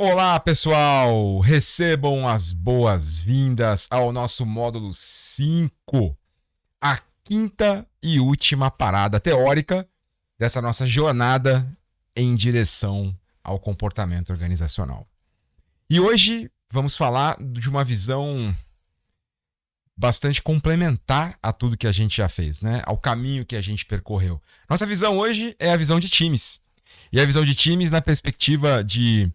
Olá, pessoal! Recebam as boas-vindas ao nosso módulo 5, a quinta e última parada teórica dessa nossa jornada em direção ao comportamento organizacional. E hoje vamos falar de uma visão bastante complementar a tudo que a gente já fez, né? Ao caminho que a gente percorreu. Nossa visão hoje é a visão de times. E a visão de times na perspectiva de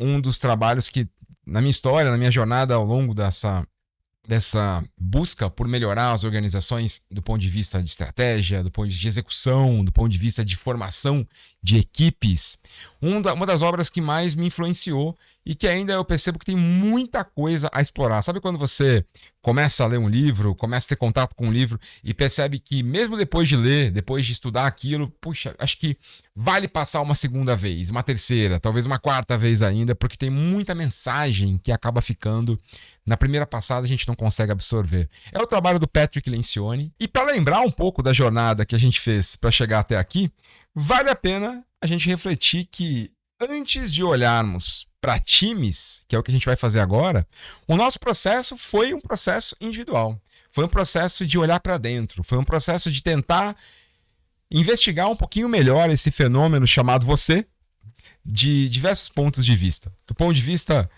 um dos trabalhos que, na minha história, na minha jornada ao longo dessa busca por melhorar as organizações do ponto de vista de estratégia, do ponto de vista de execução, do ponto de vista de formação de equipes, uma das obras que mais me influenciou e que ainda eu percebo que tem muita coisa a explorar. Sabe quando você começa a ler um livro, começa a ter contato com um livro e percebe que mesmo depois de ler, depois de estudar aquilo, puxa, acho que vale passar uma segunda vez, uma terceira, talvez uma quarta vez ainda, porque tem muita mensagem que acaba ficando na primeira passada a gente não consegue absorver. É o trabalho do Patrick Lencioni. E para lembrar um pouco da jornada que a gente fez para chegar até aqui, vale a pena a gente refletir que antes de olharmos para times, que é o que a gente vai fazer agora, o nosso processo foi um processo individual. Foi um processo de olhar para dentro. Foi um processo de tentar investigar um pouquinho melhor esse fenômeno chamado você, de diversos pontos de vista. Do ponto de vista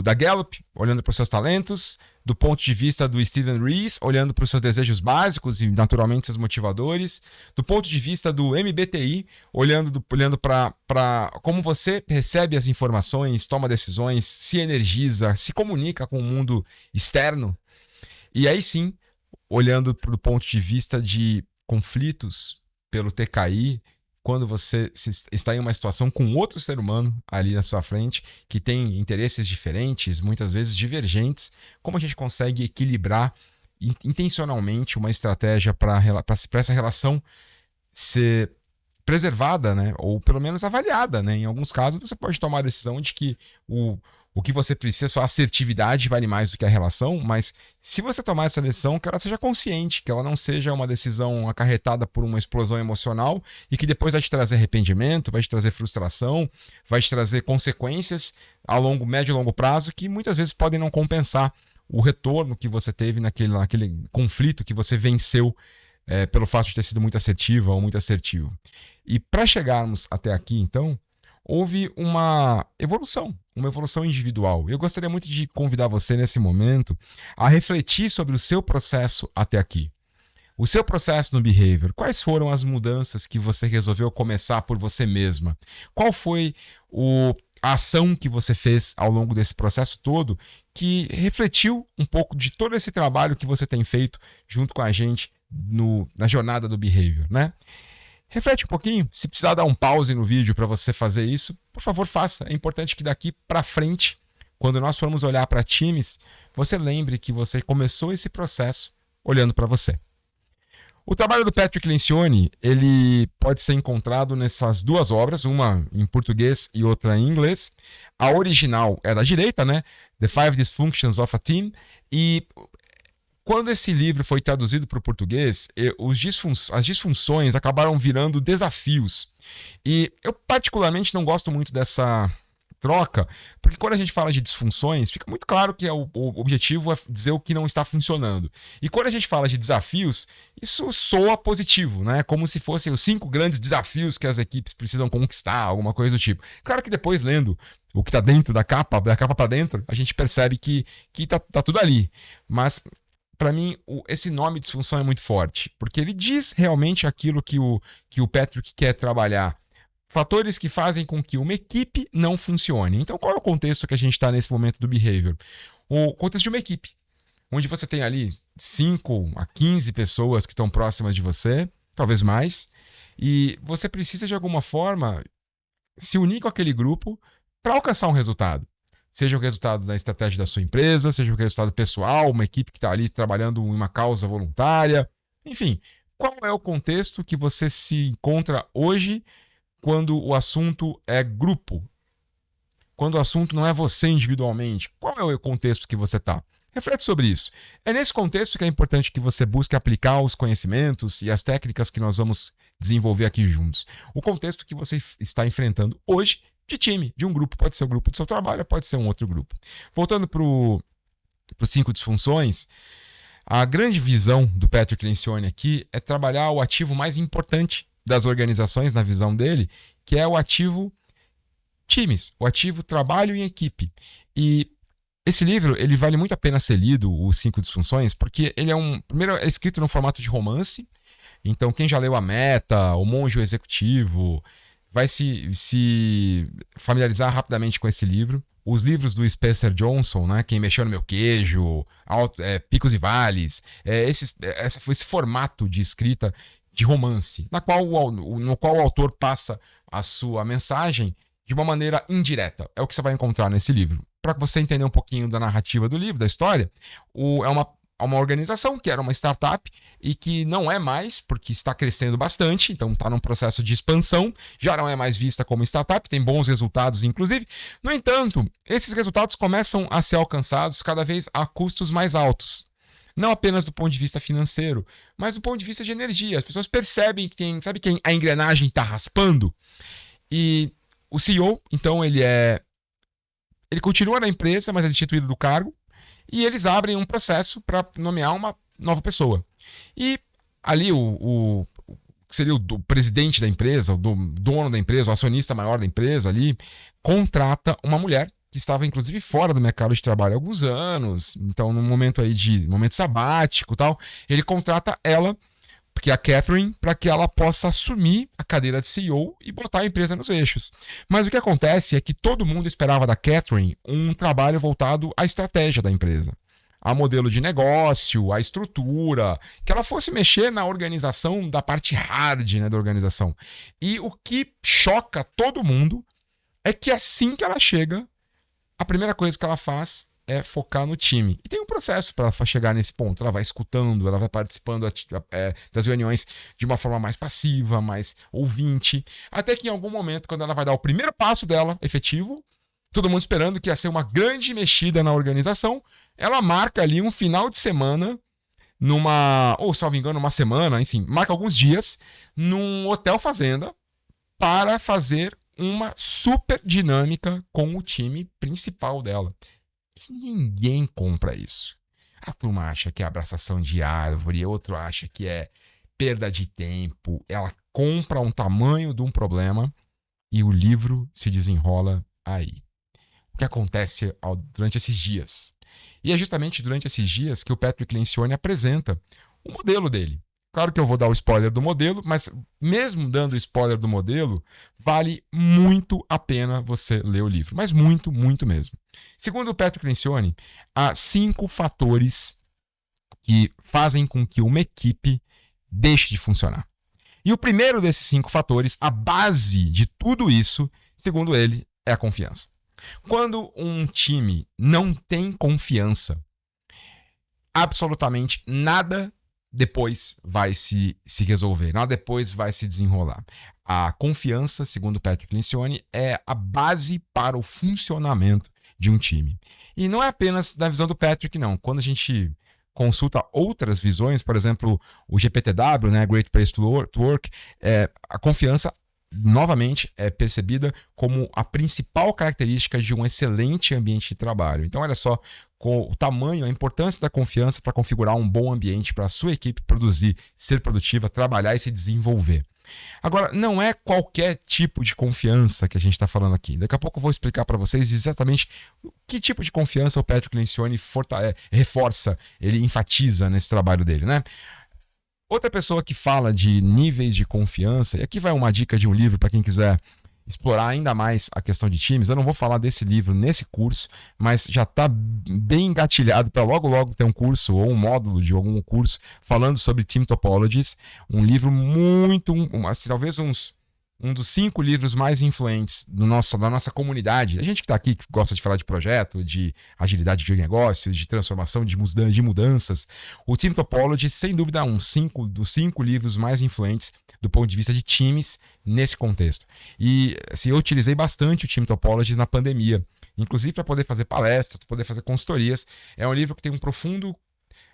da Gallup, olhando para os seus talentos, do ponto de vista do Steven Rees, olhando para os seus desejos básicos e naturalmente seus motivadores, do ponto de vista do MBTI, olhando para como você recebe as informações, toma decisões, se energiza, se comunica com o mundo externo, e aí sim, olhando do ponto de vista de conflitos pelo TKI, quando você está em uma situação com outro ser humano ali na sua frente, que tem interesses diferentes, muitas vezes divergentes, como a gente consegue equilibrar intencionalmente uma estratégia para essa relação ser preservada, né? Ou pelo menos avaliada, né? Em alguns casos, você pode tomar a decisão de que o que você precisa, só a assertividade vale mais do que a relação, mas se você tomar essa decisão, que ela seja consciente, que ela não seja uma decisão acarretada por uma explosão emocional e que depois vai te trazer arrependimento, vai te trazer frustração, vai te trazer consequências a médio e longo prazo que muitas vezes podem não compensar o retorno que você teve naquele conflito que você venceu pelo fato de ter sido muito assertiva ou muito assertivo. E para chegarmos até aqui, então, houve uma evolução individual. Eu gostaria muito de convidar você nesse momento a refletir sobre o seu processo até aqui. O seu processo no behavior, quais foram as mudanças que você resolveu começar por você mesma? Qual foi a ação que você fez ao longo desse processo todo que refletiu um pouco de todo esse trabalho que você tem feito junto com a gente na jornada do behavior, né? Reflete um pouquinho, se precisar dar um pause no vídeo para você fazer isso, por favor faça. É importante que daqui para frente, quando nós formos olhar para times, você lembre que você começou esse processo olhando para você. O trabalho do Patrick Lencioni, ele pode ser encontrado nessas duas obras, uma em português e outra em inglês. A original é da direita, né? The Five Dysfunctions of a Team. E quando esse livro foi traduzido para o português, as disfunções acabaram virando desafios. E eu particularmente não gosto muito dessa troca, porque quando a gente fala de disfunções, fica muito claro que o objetivo é dizer o que não está funcionando. E quando a gente fala de desafios, isso soa positivo, né? Como se fossem os 5 grandes desafios que as equipes precisam conquistar, alguma coisa do tipo. Claro que depois, lendo o que está dentro da capa para dentro, a gente percebe que tá tudo ali. Mas para mim, esse nome disfunção é muito forte, porque ele diz realmente aquilo que o Patrick quer trabalhar. Fatores que fazem com que uma equipe não funcione. Então, qual é o contexto que a gente está nesse momento do behavior? O contexto de uma equipe, onde você tem ali 5 a 15 pessoas que estão próximas de você, talvez mais, e você precisa, de alguma forma, se unir com aquele grupo para alcançar um resultado. Seja o resultado da estratégia da sua empresa, seja o resultado pessoal, uma equipe que está ali trabalhando em uma causa voluntária. Enfim, qual é o contexto que você se encontra hoje quando o assunto é grupo? Quando o assunto não é você individualmente? Qual é o contexto que você está? Reflete sobre isso. É nesse contexto que é importante que você busque aplicar os conhecimentos e as técnicas que nós vamos desenvolver aqui juntos. O contexto que você está enfrentando hoje de time, de um grupo. Pode ser o grupo do seu trabalho, pode ser um outro grupo. Voltando para os 5 disfunções, a grande visão do Patrick Lencioni aqui é trabalhar o ativo mais importante das organizações, na visão dele, que é o ativo times, o ativo trabalho em equipe. E esse livro, ele vale muito a pena ser lido, os 5 disfunções, porque ele primeiro, é escrito no formato de romance. Então, quem já leu A Meta, O Monge e o Executivo, vai se familiarizar rapidamente com esse livro. Os livros do Spencer Johnson, né? Quem Mexeu no Meu Queijo, Picos e Vales, esse formato de escrita de romance, no qual o autor passa a sua mensagem de uma maneira indireta. É o que você vai encontrar nesse livro. Para você entender um pouquinho da narrativa do livro, da história, é uma organização que era uma startup e que não é mais, porque está crescendo bastante, então está num processo de expansão, já não é mais vista como startup, tem bons resultados, inclusive. No entanto, esses resultados começam a ser alcançados cada vez a custos mais altos. Não apenas do ponto de vista financeiro, mas do ponto de vista de energia. As pessoas percebem que a engrenagem está raspando. E o CEO, então, ele continua na empresa, mas é destituído do cargo. E eles abrem um processo para nomear uma nova pessoa. E ali o que seria o presidente da empresa, o dono da empresa, o acionista maior da empresa ali, contrata uma mulher que estava inclusive fora do mercado de trabalho há alguns anos. Então, num momento momento sabático e tal, ele contrata ela, que é a Catherine, para que ela possa assumir a cadeira de CEO e botar a empresa nos eixos. Mas o que acontece é que todo mundo esperava da Catherine um trabalho voltado à estratégia da empresa, ao modelo de negócio, à estrutura, que ela fosse mexer na organização, da parte hard, né, da organização. E o que choca todo mundo é que assim que ela chega, a primeira coisa que ela faz é focar no time. E tem um processo para ela chegar nesse ponto. Ela vai escutando, ela vai participando das reuniões de uma forma mais passiva, mais ouvinte. Até que em algum momento, quando ela vai dar o primeiro passo dela, efetivo, todo mundo esperando que ia ser uma grande mexida na organização, ela marca ali um final de semana, ou salvo engano, uma semana, enfim, marca alguns dias, num hotel fazenda, para fazer uma super dinâmica com o time principal dela. Ninguém compra isso. A turma acha que é abraçação de árvore, outro acha que é perda de tempo. Ela compra um tamanho de um problema e o livro se desenrola aí. O que acontece durante esses dias? E é justamente durante esses dias que o Patrick Lencioni apresenta o modelo dele. Claro que eu vou dar o spoiler do modelo, mas mesmo dando o spoiler do modelo, vale muito a pena você ler o livro. Mas muito, muito mesmo. Segundo o Patrick Lencioni, há 5 fatores que fazem com que uma equipe deixe de funcionar. E o primeiro desses 5 fatores, a base de tudo isso, segundo ele, é a confiança. Quando um time não tem confiança, absolutamente nada depois vai se resolver, nada depois vai se desenrolar. A confiança, segundo Patrick Lencioni, é a base para o funcionamento de um time. E não é apenas da visão do Patrick, não. Quando a gente consulta outras visões, por exemplo, o GPTW, né, Great Place to Work, a confiança novamente é percebida como a principal característica de um excelente ambiente de trabalho. Então, olha só com o tamanho, a importância da confiança para configurar um bom ambiente para a sua equipe produzir, ser produtiva, trabalhar e se desenvolver. Agora, não é qualquer tipo de confiança que a gente está falando aqui. Daqui a pouco eu vou explicar para vocês exatamente que tipo de confiança o Patrick Lencioni reforça, ele enfatiza nesse trabalho dele, né? Outra pessoa que fala de níveis de confiança, e aqui vai uma dica de um livro para quem quiser explorar ainda mais a questão de times. Eu não vou falar desse livro nesse curso, mas já está bem engatilhado para logo ter um curso ou um módulo de algum curso falando sobre Team Topologies. Um livro muito, talvez um dos 5 livros mais influentes da nossa comunidade. A gente que está aqui, que gosta de falar de projeto, de agilidade de negócios, de transformação, de mudanças. O Team Topology, sem dúvida, é dos 5 livros mais influentes do ponto de vista de times nesse contexto. E assim, eu utilizei bastante o Team Topology na pandemia, inclusive para poder fazer palestras, poder fazer consultorias. É um livro que tem um profundo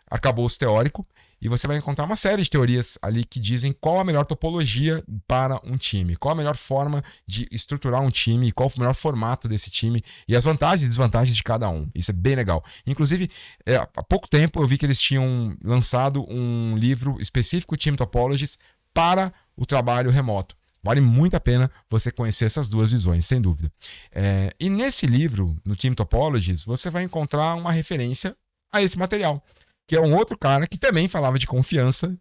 arcabouço teórico, e você vai encontrar uma série de teorias ali que dizem qual a melhor topologia para um time, qual a melhor forma de estruturar um time, qual o melhor formato desse time e as vantagens e desvantagens de cada um. Isso é bem legal. Inclusive, há pouco tempo eu vi que eles tinham lançado um livro específico, Team Topologies, para o trabalho remoto. Vale muito a pena você conhecer essas duas visões, sem dúvida. E nesse livro, no Team Topologies, você vai encontrar uma referência a esse material, que é um outro cara que também falava de confiança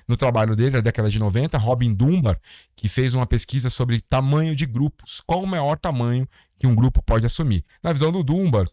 no trabalho dele, na década de 90, Robin Dunbar, que fez uma pesquisa sobre tamanho de grupos. Qual o maior tamanho que um grupo pode assumir? Na visão do Dunbar,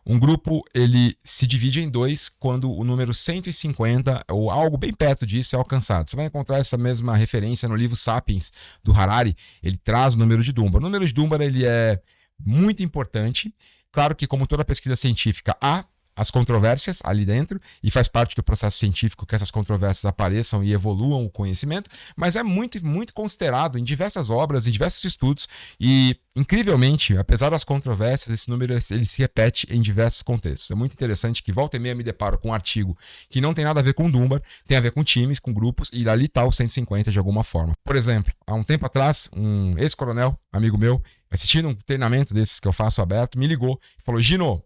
um grupo ele se divide em dois quando o número 150 ou algo bem perto disso é alcançado. Você vai encontrar essa mesma referência no livro Sapiens, do Harari. Ele traz o número de Dunbar. O número de Dunbar ele é muito importante. Claro que, como toda pesquisa científica, há as controvérsias ali dentro, e faz parte do processo científico que essas controvérsias apareçam e evoluam o conhecimento, mas é muito, muito considerado em diversas obras, em diversos estudos, e, incrivelmente, apesar das controvérsias, esse número ele se repete em diversos contextos. É muito interessante que volta e meia me deparo com um artigo que não tem nada a ver com Dunbar, tem a ver com times, com grupos, e dali está o 150 de alguma forma. Por exemplo, há um tempo atrás, um ex-coronel, amigo meu, assistindo um treinamento desses que eu faço aberto, me ligou e falou: Gino,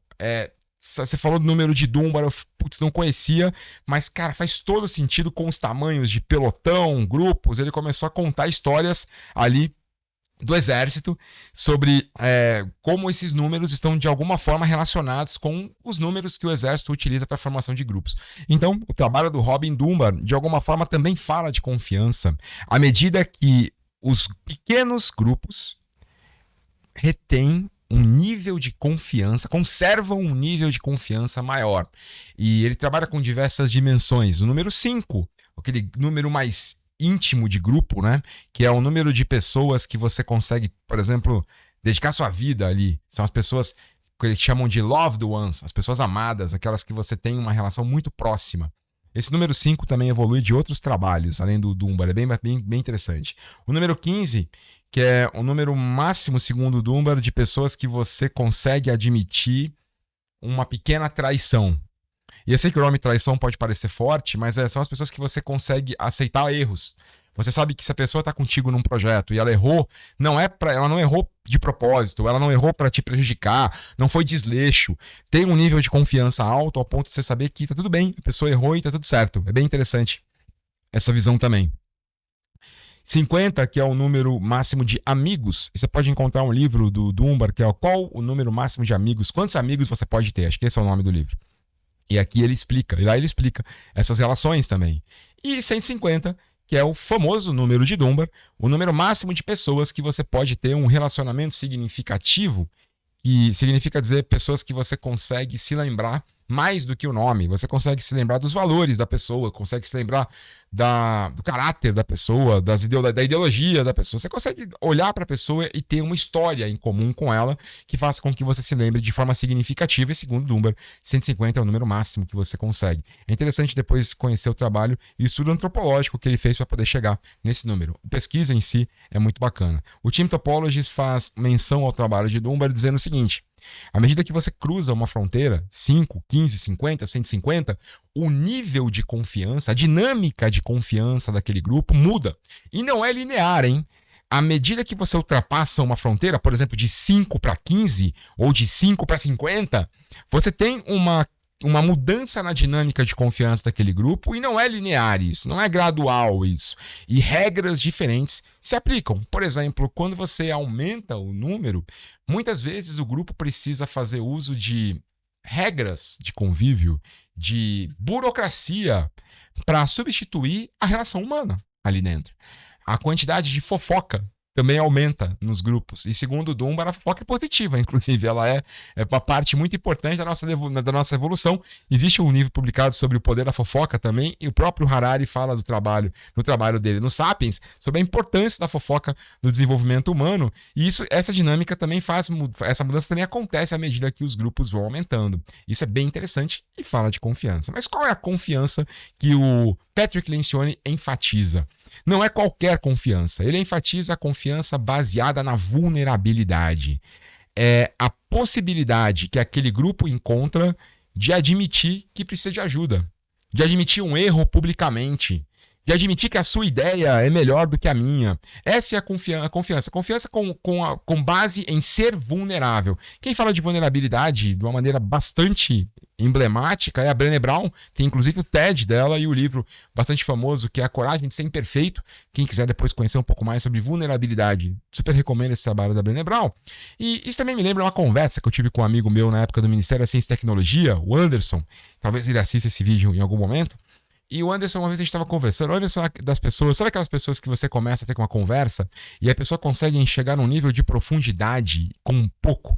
você falou do número de Dunbar, eu não conhecia, mas, cara, faz todo sentido com os tamanhos de pelotão, grupos. Ele começou a contar histórias ali do exército sobre como esses números estão de alguma forma relacionados com os números que o exército utiliza para a formação de grupos. Então, o trabalho do Robin Dunbar, de alguma forma, também fala de confiança, à medida que os pequenos grupos retêm um nível de confiança, conservam um nível de confiança maior. E ele trabalha com diversas dimensões. O número 5, aquele número mais íntimo de grupo, né? Que é o número de pessoas que você consegue, por exemplo, dedicar sua vida ali. São as pessoas que eles chamam de loved ones, as pessoas amadas, aquelas que você tem uma relação muito próxima. Esse número 5 também evolui de outros trabalhos, além do Dunbar, é bem interessante. O número 15, que é o número máximo, segundo o Dunbar, de pessoas que você consegue admitir uma pequena traição. E eu sei que o nome traição pode parecer forte, mas são as pessoas que você consegue aceitar erros. Você sabe que se a pessoa está contigo num projeto e ela errou, ela não errou de propósito, ela não errou para te prejudicar, não foi desleixo. Tem um nível de confiança alto ao ponto de você saber que tá tudo bem, a pessoa errou e tá tudo certo. É bem interessante essa visão também. 50, que é o número máximo de amigos. E você pode encontrar um livro do Dunbar, que é qual o número máximo de amigos, quantos amigos você pode ter. Acho que esse é o nome do livro. E aqui ele explica, e lá ele explica essas relações também. E 150, que é o famoso número de Dunbar, o número máximo de pessoas que você pode ter um relacionamento significativo, que significa dizer pessoas que você consegue se lembrar mais do que o nome. Você consegue se lembrar dos valores da pessoa, consegue se lembrar do caráter da pessoa, da ideologia da pessoa. Você consegue olhar para a pessoa e ter uma história em comum com ela que faça com que você se lembre de forma significativa. E segundo Dunbar, 150 é o número máximo que você consegue. É interessante depois conhecer o trabalho e o estudo antropológico que ele fez para poder chegar nesse número. A pesquisa em si é muito bacana. O Team Topologies faz menção ao trabalho de Dunbar dizendo o seguinte: à medida que você cruza uma fronteira, 5, 15, 50, 150, o nível de confiança, a dinâmica de confiança daquele grupo muda. E não é linear, hein? À medida que você ultrapassa uma fronteira, por exemplo, de 5 para 15 ou de 5 para 50, você tem uma mudança na dinâmica de confiança daquele grupo e não é linear isso, não é gradual isso. E regras diferentes se aplicam. Por exemplo, quando você aumenta o número, muitas vezes o grupo precisa fazer uso de regras de convívio, de burocracia, para substituir a relação humana ali dentro. A quantidade de fofoca também aumenta nos grupos. E segundo o Dunbar, a fofoca é positiva, inclusive. Ela é uma parte muito importante da nossa evolução. Existe um livro publicado sobre o poder da fofoca também, e o próprio Harari fala no trabalho dele no Sapiens, sobre a importância da fofoca no desenvolvimento humano. E essa dinâmica também essa mudança também acontece à medida que os grupos vão aumentando. Isso é bem interessante e fala de confiança. Mas qual é a confiança que o Patrick Lencioni enfatiza? Não é qualquer confiança. Ele enfatiza a confiança baseada na vulnerabilidade. É a possibilidade que aquele grupo encontra de admitir que precisa de ajuda, de admitir um erro publicamente, de admitir que a sua ideia é melhor do que a minha. Essa é a confiança. Confiança com base em ser vulnerável. Quem fala de vulnerabilidade de uma maneira bastante emblemática é a Brené Brown. Tem inclusive o TED dela e o livro bastante famoso que é A Coragem de Ser Imperfeito. Quem quiser depois conhecer um pouco mais sobre vulnerabilidade, super recomendo esse trabalho da Brené Brown. E isso também me lembra uma conversa que eu tive com um amigo meu na época do Ministério da Ciência e Tecnologia, o Anderson. Talvez ele assista esse vídeo em algum momento. E o Anderson, uma vez a gente estava conversando, o Anderson é das pessoas, sabe aquelas pessoas que você começa a ter uma conversa e a pessoa consegue chegar num nível de profundidade com um pouco?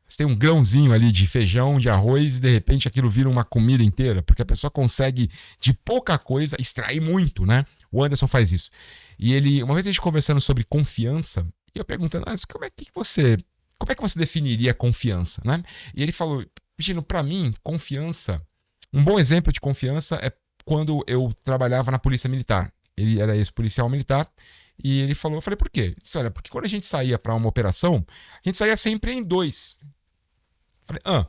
Você tem um grãozinho ali de feijão, de arroz e de repente aquilo vira uma comida inteira, porque a pessoa consegue de pouca coisa extrair muito, né? O Anderson faz isso. E ele, uma vez a gente conversando sobre confiança, e eu perguntando, como é que você definiria confiança, né? E ele falou, Gino, para mim, confiança, um bom exemplo de confiança é quando eu trabalhava na polícia militar. Ele era ex-policial militar e ele falou, eu falei, por quê? Ele disse, olha, porque quando a gente saía para uma operação, a gente saía sempre em dois. Eu falei,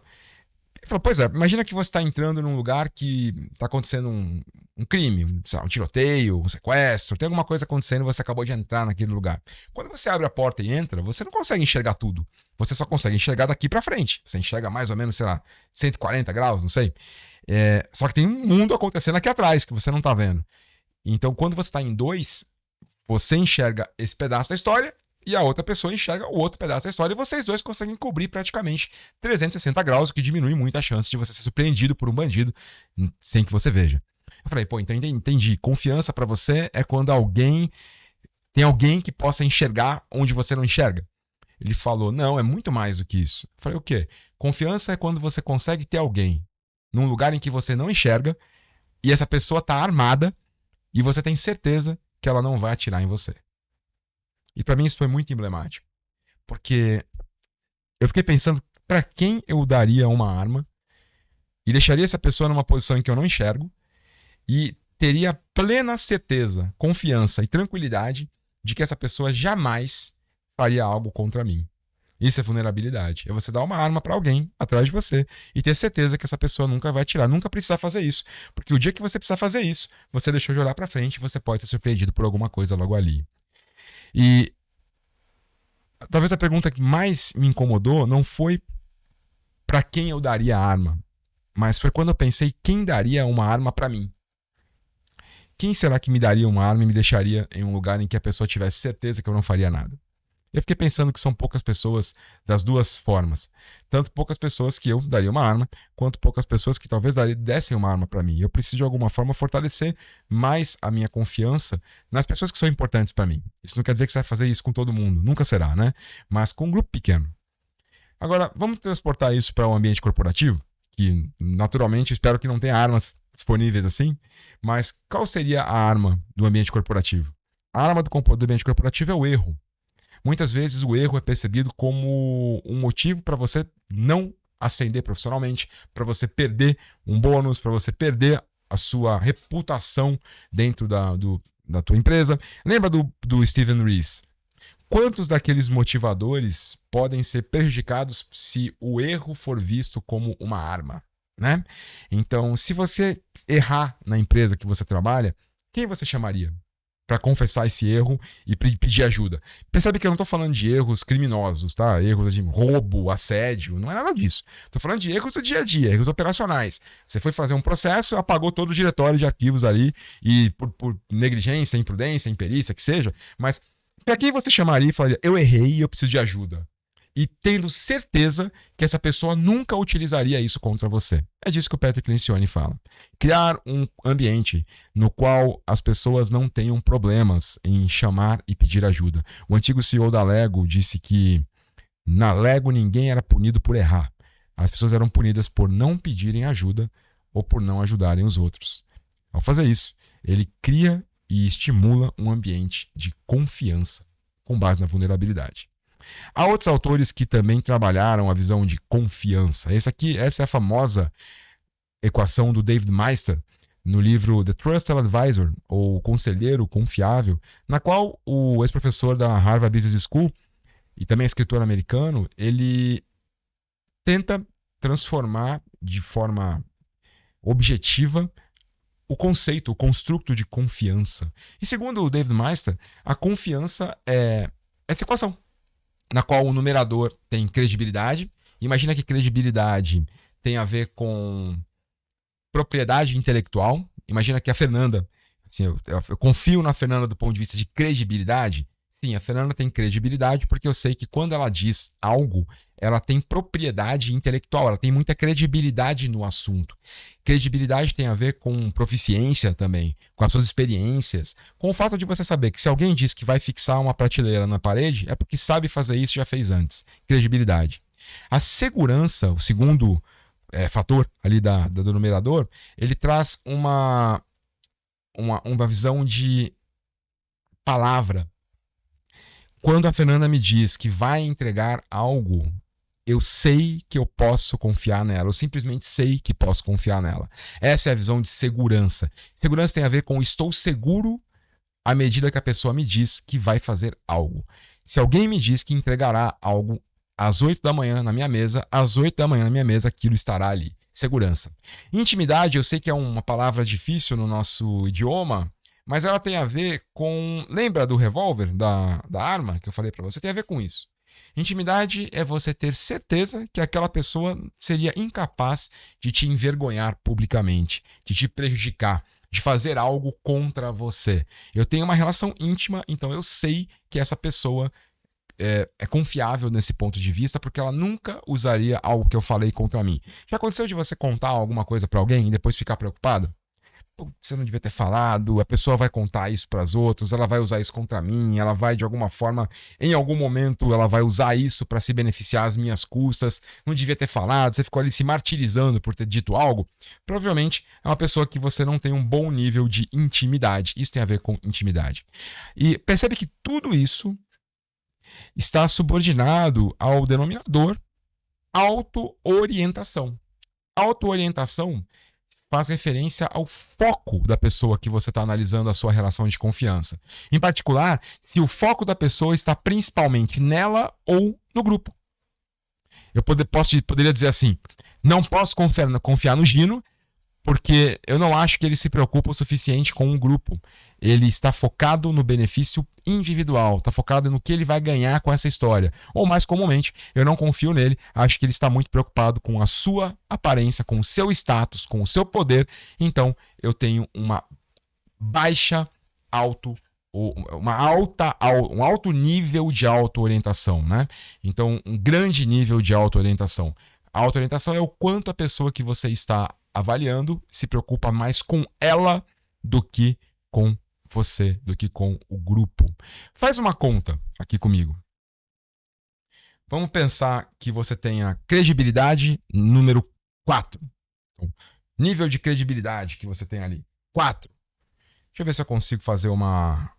Ele falou, pois é, imagina que você está entrando num lugar que está acontecendo um crime, um tiroteio, um sequestro, tem alguma coisa acontecendo e você acabou de entrar naquele lugar. Quando você abre a porta e entra, você não consegue enxergar tudo. Você só consegue enxergar daqui para frente. Você enxerga mais ou menos, sei lá, 140 graus, não sei. Só que tem um mundo acontecendo aqui atrás que você não está vendo. Então, quando você está em dois, você enxerga esse pedaço da história e a outra pessoa enxerga o outro pedaço da história e vocês dois conseguem cobrir praticamente 360 graus, o que diminui muito a chance de você ser surpreendido por um bandido sem que você veja. Eu falei, então entendi. Confiança para você é quando tem alguém que possa enxergar onde você não enxerga. Ele falou, não, é muito mais do que isso. Eu falei, o quê? Confiança é quando você consegue ter alguém num lugar em que você não enxerga e essa pessoa está armada e você tem certeza que ela não vai atirar em você. E para mim isso foi muito emblemático. Porque eu fiquei pensando para quem eu daria uma arma e deixaria essa pessoa numa posição em que eu não enxergo e teria plena certeza, confiança e tranquilidade de que essa pessoa jamais faria algo contra mim. Isso é vulnerabilidade. É você dar uma arma para alguém atrás de você e ter certeza que essa pessoa nunca vai atirar, nunca precisar fazer isso. Porque o dia que você precisar fazer isso, você deixou de olhar para frente e você pode ser surpreendido por alguma coisa logo ali. E talvez a pergunta que mais me incomodou não foi para quem eu daria a arma, mas foi quando eu pensei quem daria uma arma para mim. Quem será que me daria uma arma e me deixaria em um lugar em que a pessoa tivesse certeza que eu não faria nada? Eu fiquei pensando que são poucas pessoas das duas formas. Tanto poucas pessoas que eu daria uma arma, quanto poucas pessoas que talvez dessem uma arma para mim. Eu preciso de alguma forma fortalecer mais a minha confiança nas pessoas que são importantes para mim. Isso não quer dizer que você vai fazer isso com todo mundo, nunca será, né? Mas com um grupo pequeno. Agora, vamos transportar isso para um ambiente corporativo, que naturalmente espero que não tenha armas disponíveis assim, mas qual seria a arma do ambiente corporativo? A arma do ambiente corporativo é o erro. Muitas vezes o erro é percebido como um motivo para você não ascender profissionalmente, para você perder um bônus, para você perder a sua reputação dentro da tua empresa. Lembra do Steven Rees? Quantos daqueles motivadores podem ser prejudicados se o erro for visto como uma arma, né? Então, se você errar na empresa que você trabalha, quem você chamaria para confessar esse erro e pedir ajuda? Percebe que eu não estou falando de erros criminosos, tá? Erros de roubo, assédio, não é nada disso. Estou falando de erros do dia a dia, erros operacionais. Você foi fazer um processo, apagou todo o diretório de arquivos ali e por negligência, imprudência, imperícia, que seja, mas para quem você chamaria e falaria, eu errei e eu preciso de ajuda? E tendo certeza que essa pessoa nunca utilizaria isso contra você. É disso que o Patrick Lencioni fala. Criar um ambiente no qual as pessoas não tenham problemas em chamar e pedir ajuda. O antigo CEO da Lego disse que na Lego ninguém era punido por errar. As pessoas eram punidas por não pedirem ajuda ou por não ajudarem os outros. Ao fazer isso, ele cria e estimula um ambiente de confiança com base na vulnerabilidade. Há outros autores que também trabalharam a visão de confiança. Essa é a famosa equação do David Meister no livro The Trusted Advisor, ou Conselheiro Confiável, na qual o ex-professor da Harvard Business School e também escritor americano, ele tenta transformar de forma objetiva o conceito, o construto de confiança. E segundo o David Meister, a confiança é essa equação na qual o numerador tem credibilidade. Imagina que credibilidade tem a ver com propriedade intelectual. Imagina que a Fernanda, assim, eu confio na Fernanda do ponto de vista de credibilidade. Sim, a Fernanda tem credibilidade porque eu sei que quando ela diz algo, ela tem propriedade intelectual, ela tem muita credibilidade no assunto. Credibilidade tem a ver com proficiência também, com as suas experiências, com o fato de você saber que se alguém diz que vai fixar uma prateleira na parede, é porque sabe fazer isso e já fez antes. Credibilidade. A segurança, o segundo fator ali do numerador, ele traz uma visão de palavra. Quando a Fernanda me diz que vai entregar algo, eu sei que eu posso confiar nela. Eu simplesmente sei que posso confiar nela. Essa é a visão de segurança. Segurança tem a ver com estou seguro à medida que a pessoa me diz que vai fazer algo. Se alguém me diz que entregará algo às 8 da manhã na minha mesa, às 8 da manhã na minha mesa, aquilo estará ali. Segurança. Intimidade, eu sei que é uma palavra difícil no nosso idioma, mas ela tem a ver com... Lembra do revólver, da arma que eu falei para você? Tem a ver com isso. Intimidade é você ter certeza que aquela pessoa seria incapaz de te envergonhar publicamente, de te prejudicar, de fazer algo contra você. Eu tenho uma relação íntima, então eu sei que essa pessoa é confiável nesse ponto de vista, porque ela nunca usaria algo que eu falei contra mim. Já aconteceu de você contar alguma coisa para alguém e depois ficar preocupado? Você não devia ter falado, a pessoa vai contar isso para os outros, ela vai usar isso contra mim, ela vai de alguma forma, em algum momento, ela vai usar isso para se beneficiar às minhas custas, não devia ter falado, você ficou ali se martirizando por ter dito algo. Provavelmente é uma pessoa que você não tem um bom nível de intimidade. Isso tem a ver com intimidade. E percebe que tudo isso está subordinado ao denominador auto-orientação. Auto-orientação faz referência ao foco da pessoa que você está analisando a sua relação de confiança. Em particular, se o foco da pessoa está principalmente nela ou no grupo. Eu poderia dizer assim, não posso confiar no Gino, porque eu não acho que ele se preocupa o suficiente com um grupo. Ele está focado no benefício individual, está focado no que ele vai ganhar com essa história. Ou mais comumente, eu não confio nele, acho que ele está muito preocupado com a sua aparência, com o seu status, com o seu poder. Então, eu tenho uma baixa um alto nível de auto-orientação, né? Então, um grande nível de auto-orientação. A auto-orientação é o quanto a pessoa que você está avaliando se preocupa mais com ela do que com você, do que com o grupo. Faz uma conta aqui comigo. Vamos pensar que você tenha credibilidade número 4. Então, nível de credibilidade que você tem ali, 4. Deixa eu ver se eu consigo fazer uma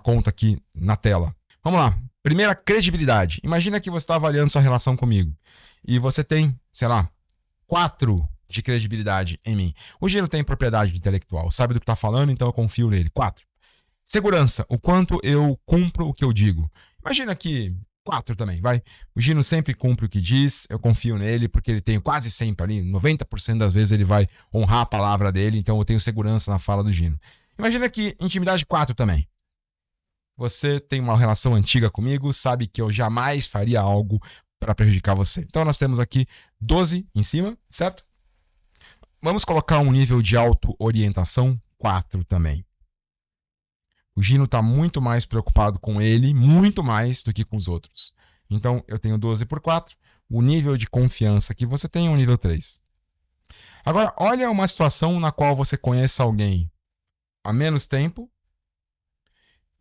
conta aqui na tela. Vamos lá. Primeira, credibilidade. Imagina que você está avaliando sua relação comigo e você tem, sei lá, 4 de credibilidade em mim. O Gino tem propriedade intelectual, sabe do que está falando, então eu confio nele. 4. Segurança, o quanto eu cumpro o que eu digo. Imagina que 4 também, vai. O Gino sempre cumpre o que diz, eu confio nele, porque ele tem quase sempre ali, 90% das vezes ele vai honrar a palavra dele, então eu tenho segurança na fala do Gino. Imagina que intimidade 4 também. Você tem uma relação antiga comigo, sabe que eu jamais faria algo para prejudicar você. Então nós temos aqui 12 em cima, certo? Vamos colocar um nível de auto-orientação 4 também. O Gino está muito mais preocupado com ele, muito mais do que com os outros. Então eu tenho 12 por 4. O nível de confiança que você tem é um nível 3. Agora, olha uma situação na qual você conhece alguém há menos tempo,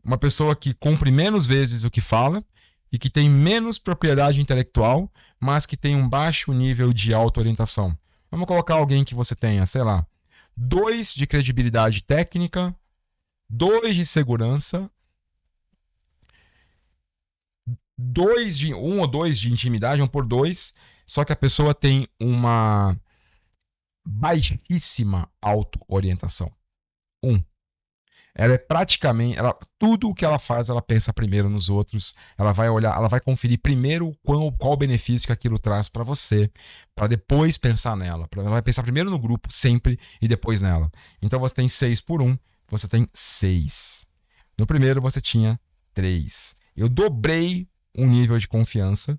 uma pessoa que cumpre menos vezes o que fala e que tem menos propriedade intelectual, mas que tem um baixo nível de auto-orientação. Vamos colocar alguém que você tenha, sei lá, 2 de credibilidade técnica, 2 de segurança, 1 ou 2 de intimidade, 1 por 2, só que a pessoa tem uma baixíssima auto-orientação. 1. Ela é praticamente, tudo o que ela faz, ela pensa primeiro nos outros. Ela vai olhar, ela vai conferir primeiro qual o benefício que aquilo traz para você, para depois pensar nela. Ela vai pensar primeiro no grupo, sempre, e depois nela. Então você tem 6 por 1, você tem 6. No primeiro você tinha 3. Eu dobrei o nível de confiança,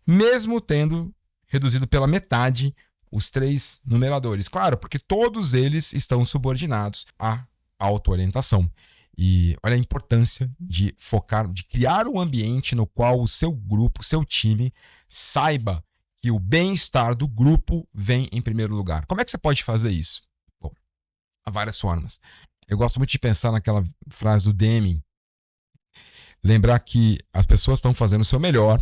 mesmo tendo reduzido pela metade os 3 numeradores. Claro, porque todos eles estão subordinados à autoorientação. E olha a importância de focar, de criar um ambiente no qual o seu grupo, o seu time, saiba que o bem-estar do grupo vem em primeiro lugar. Como é que você pode fazer isso? Bom, há várias formas. Eu gosto muito de pensar naquela frase do Deming. Lembrar que as pessoas estão fazendo o seu melhor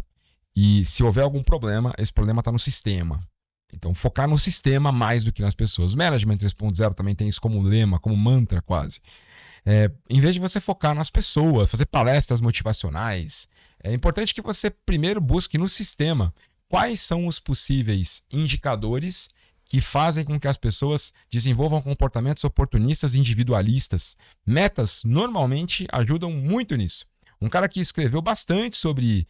e se houver algum problema, esse problema está no sistema. Então, focar no sistema mais do que nas pessoas. O Management 3.0 também tem isso como lema, como mantra quase. Em vez de você focar nas pessoas, fazer palestras motivacionais, é importante que você primeiro busque no sistema quais são os possíveis indicadores que fazem com que as pessoas desenvolvam comportamentos oportunistas e individualistas. Metas normalmente ajudam muito nisso. Um cara que escreveu bastante sobre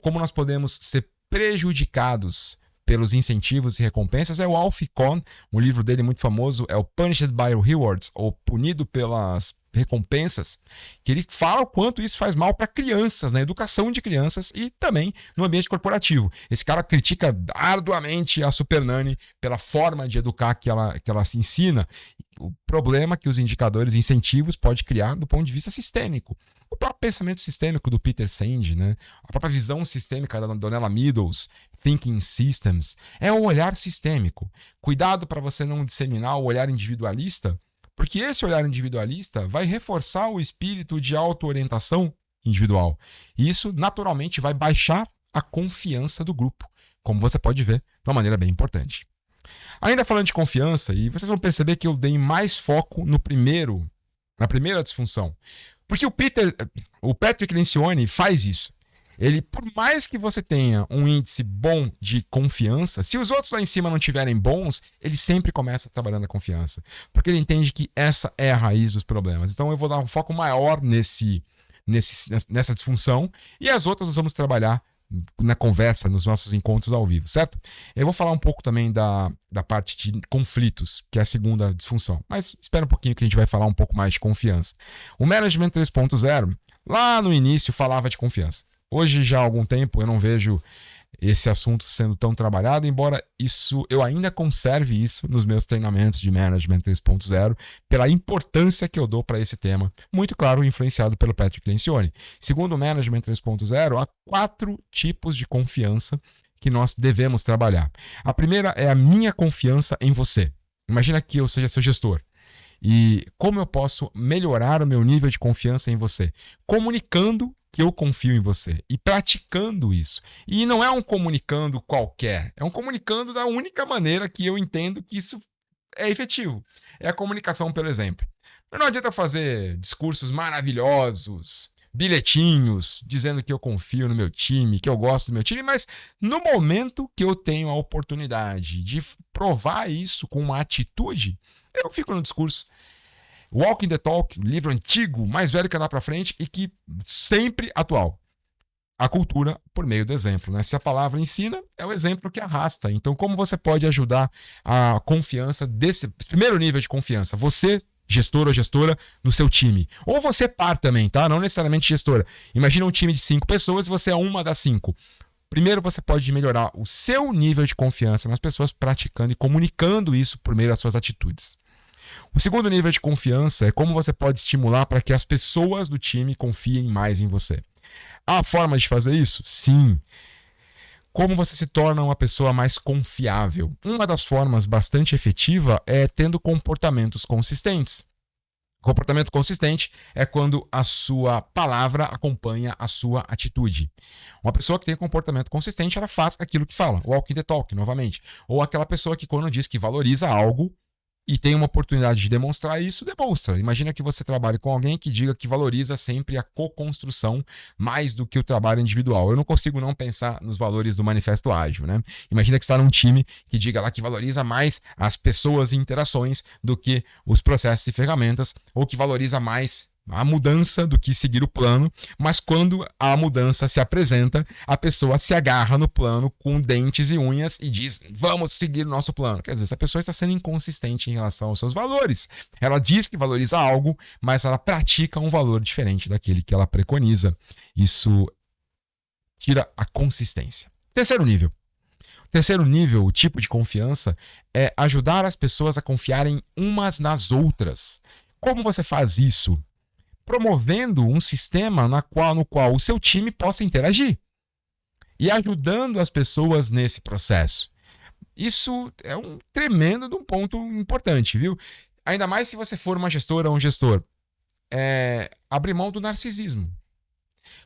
como nós podemos ser prejudicados pelos incentivos e recompensas é o Alf Kohn. Um livro dele muito famoso é o Punished by Rewards, ou Punido pelas Recompensas, que ele fala o quanto isso faz mal para crianças, na educação de crianças e também no ambiente corporativo. Esse cara critica arduamente a Super Nanny pela forma de educar que ela se ensina. O problema que os indicadores incentivos pode criar do ponto de vista sistêmico. O próprio pensamento sistêmico do Peter Senge, né? A própria visão sistêmica da Donella Meadows, Thinking Systems, é o olhar sistêmico. Cuidado para você não disseminar o olhar individualista, porque esse olhar individualista vai reforçar o espírito de auto-orientação individual. E isso, naturalmente, vai baixar a confiança do grupo, como você pode ver de uma maneira bem importante. Ainda falando de confiança, e vocês vão perceber que eu dei mais foco na primeira disfunção. Porque o Patrick Lencioni faz isso. Ele, por mais que você tenha um índice bom de confiança, se os outros lá em cima não tiverem bons, ele sempre começa trabalhando a confiança. Porque ele entende que essa é a raiz dos problemas. Então eu vou dar um foco maior nessa disfunção e as outras nós vamos trabalhar na conversa, nos nossos encontros ao vivo, certo? Eu vou falar um pouco também da parte de conflitos, que é a segunda disfunção. Mas espera um pouquinho que a gente vai falar um pouco mais de confiança. O Management 3.0, lá no início, falava de confiança. Hoje, já há algum tempo, eu não vejo esse assunto sendo tão trabalhado, embora eu ainda conserve isso nos meus treinamentos de Management 3.0, pela importância que eu dou para esse tema, muito claro, influenciado pelo Patrick Lencioni. Segundo o Management 3.0, há 4 tipos de confiança que nós devemos trabalhar. A primeira é a minha confiança em você. Imagina que eu seja seu gestor. E como eu posso melhorar o meu nível de confiança em você? Comunicando que eu confio em você e praticando isso. E não é um comunicando qualquer, é um comunicando da única maneira que eu entendo que isso é efetivo. É a comunicação pelo exemplo. Não adianta fazer discursos maravilhosos, bilhetinhos, dizendo que eu confio no meu time, que eu gosto do meu time, mas no momento que eu tenho a oportunidade de provar isso com uma atitude, eu fico no discurso. Walking the Talk, livro antigo, mais velho que andar para frente e que sempre atual. A cultura por meio do exemplo, né? Se a palavra ensina, é o exemplo que arrasta. Então, como você pode ajudar a confiança desse primeiro nível de confiança? Você, gestor ou gestora, no seu time. Ou você par também, tá? Não necessariamente gestora. Imagina um time de 5 pessoas e você é uma das 5. Primeiro, você pode melhorar o seu nível de confiança nas pessoas praticando e comunicando isso por meio das suas atitudes. O segundo nível de confiança é como você pode estimular para que as pessoas do time confiem mais em você. Há formas de fazer isso? Sim. Como você se torna uma pessoa mais confiável? Uma das formas bastante efetiva é tendo comportamentos consistentes. Comportamento consistente é quando a sua palavra acompanha a sua atitude. Uma pessoa que tem comportamento consistente, ela faz aquilo que fala. Walking the talk, novamente. Ou aquela pessoa que quando diz que valoriza algo, e tem uma oportunidade de demonstrar isso, demonstra. Imagina que você trabalhe com alguém que diga que valoriza sempre a co-construção mais do que o trabalho individual. Eu não consigo não pensar nos valores do Manifesto Ágil, né? Imagina que está num time que diga lá que valoriza mais as pessoas e interações do que os processos e ferramentas, ou que valoriza mais a mudança do que seguir o plano, mas quando a mudança se apresenta, a pessoa se agarra no plano com dentes e unhas e diz, vamos seguir o nosso plano. Quer dizer, essa pessoa está sendo inconsistente em relação aos seus valores. Ela diz que valoriza algo, mas ela pratica um valor diferente daquele que ela preconiza. Isso tira a consistência. Terceiro nível. Terceiro nível, o tipo de confiança, é ajudar as pessoas a confiarem umas nas outras. Como você faz isso? Promovendo um sistema no qual o seu time possa interagir e ajudando as pessoas nesse processo. Isso é um tremendo de um ponto importante, viu? Ainda mais se você for uma gestora ou um gestor. Abrir mão do narcisismo.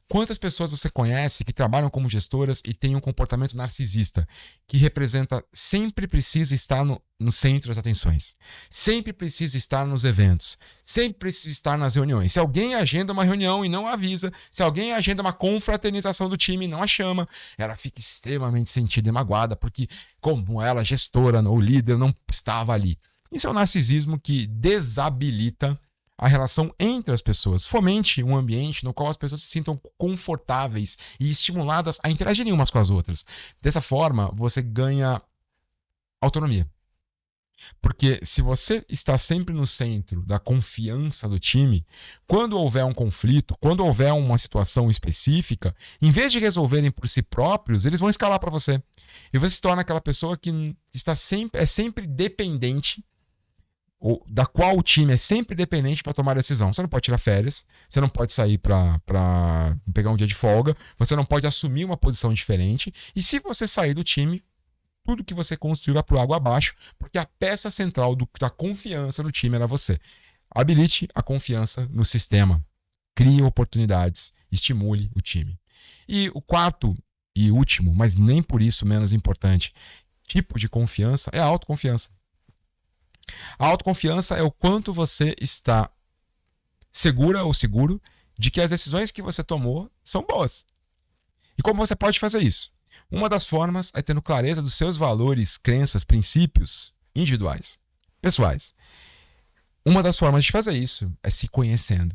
Quantas pessoas você conhece que trabalham como gestoras e têm um comportamento narcisista, que representa sempre precisa estar no centro das atenções, sempre precisa estar nos eventos, sempre precisa estar nas reuniões. Se alguém agenda uma reunião e não avisa, se alguém agenda uma confraternização do time e não a chama, ela fica extremamente sentida e magoada, porque como ela, gestora ou líder, não estava ali. Isso é um narcisismo que desabilita a relação entre as pessoas. Fomente um ambiente no qual as pessoas se sintam confortáveis e estimuladas a interagirem umas com as outras. Dessa forma, você ganha autonomia. Porque se você está sempre no centro da confiança do time, quando houver um conflito, quando houver uma situação específica, em vez de resolverem por si próprios, eles vão escalar para você. E você se torna aquela pessoa que é sempre dependente, da qual o time é sempre dependente para tomar decisão. Você não pode tirar férias, você não pode sair para pegar um dia de folga, você não pode assumir uma posição diferente, e se você sair do time, tudo que você construiu vai por água abaixo, porque a peça central da confiança no time era você. Habilite a confiança no sistema, crie oportunidades, estimule o time. E o quarto e último, mas nem por isso menos importante, tipo de confiança é a autoconfiança. A autoconfiança é o quanto você está segura ou seguro de que as decisões que você tomou são boas. E como você pode fazer isso? Uma das formas é tendo clareza dos seus valores, crenças, princípios individuais, pessoais. Uma das formas de fazer isso é se conhecendo.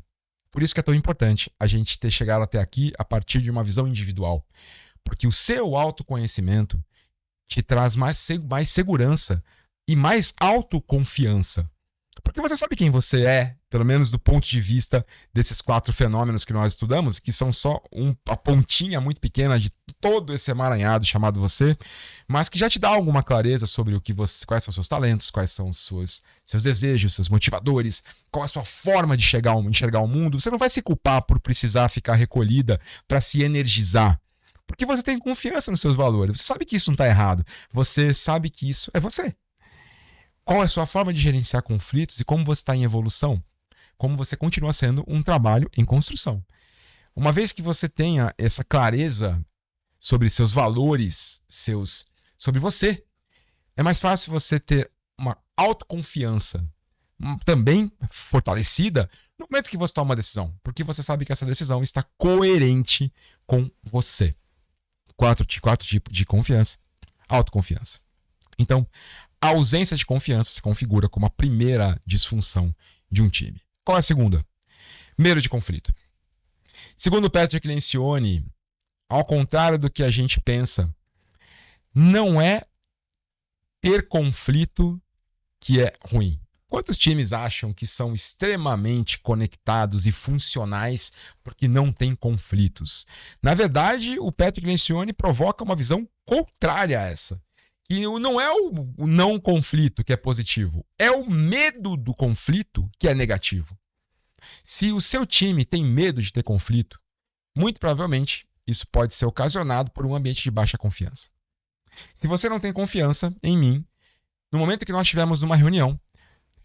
Por isso que é tão importante a gente ter chegado até aqui a partir de uma visão individual. Porque o seu autoconhecimento te traz mais segurança e mais autoconfiança. Porque você sabe quem você é, pelo menos do ponto de vista desses 4 fenômenos que nós estudamos, que são só a pontinha muito pequena de todo esse emaranhado chamado você, mas que já te dá alguma clareza sobre quais são os seus talentos, quais são os seus desejos, seus motivadores, qual é a sua forma de enxergar o mundo. Você não vai se culpar por precisar ficar recolhida para se energizar. Porque você tem confiança nos seus valores. Você sabe que isso não está errado. Você sabe que isso é você. Qual é a sua forma de gerenciar conflitos e como você está em evolução? Como você continua sendo um trabalho em construção. Uma vez que você tenha essa clareza sobre seus valores, sobre você, é mais fácil você ter uma autoconfiança também fortalecida no momento que você toma uma decisão, porque você sabe que essa decisão está coerente com você. Quatro tipos de confiança. Autoconfiança. Então, a ausência de confiança se configura como a primeira disfunção de um time. Qual é a segunda? Medo de conflito. Segundo Patrick Lencioni, ao contrário do que a gente pensa, não é ter conflito que é ruim. Quantos times acham que são extremamente conectados e funcionais porque não tem conflitos? Na verdade, o Patrick Lencioni provoca uma visão contrária a essa. E não é o não conflito que é positivo, é o medo do conflito que é negativo. Se o seu time tem medo de ter conflito, muito provavelmente isso pode ser ocasionado por um ambiente de baixa confiança. Se você não tem confiança em mim, no momento que nós estivermos numa reunião,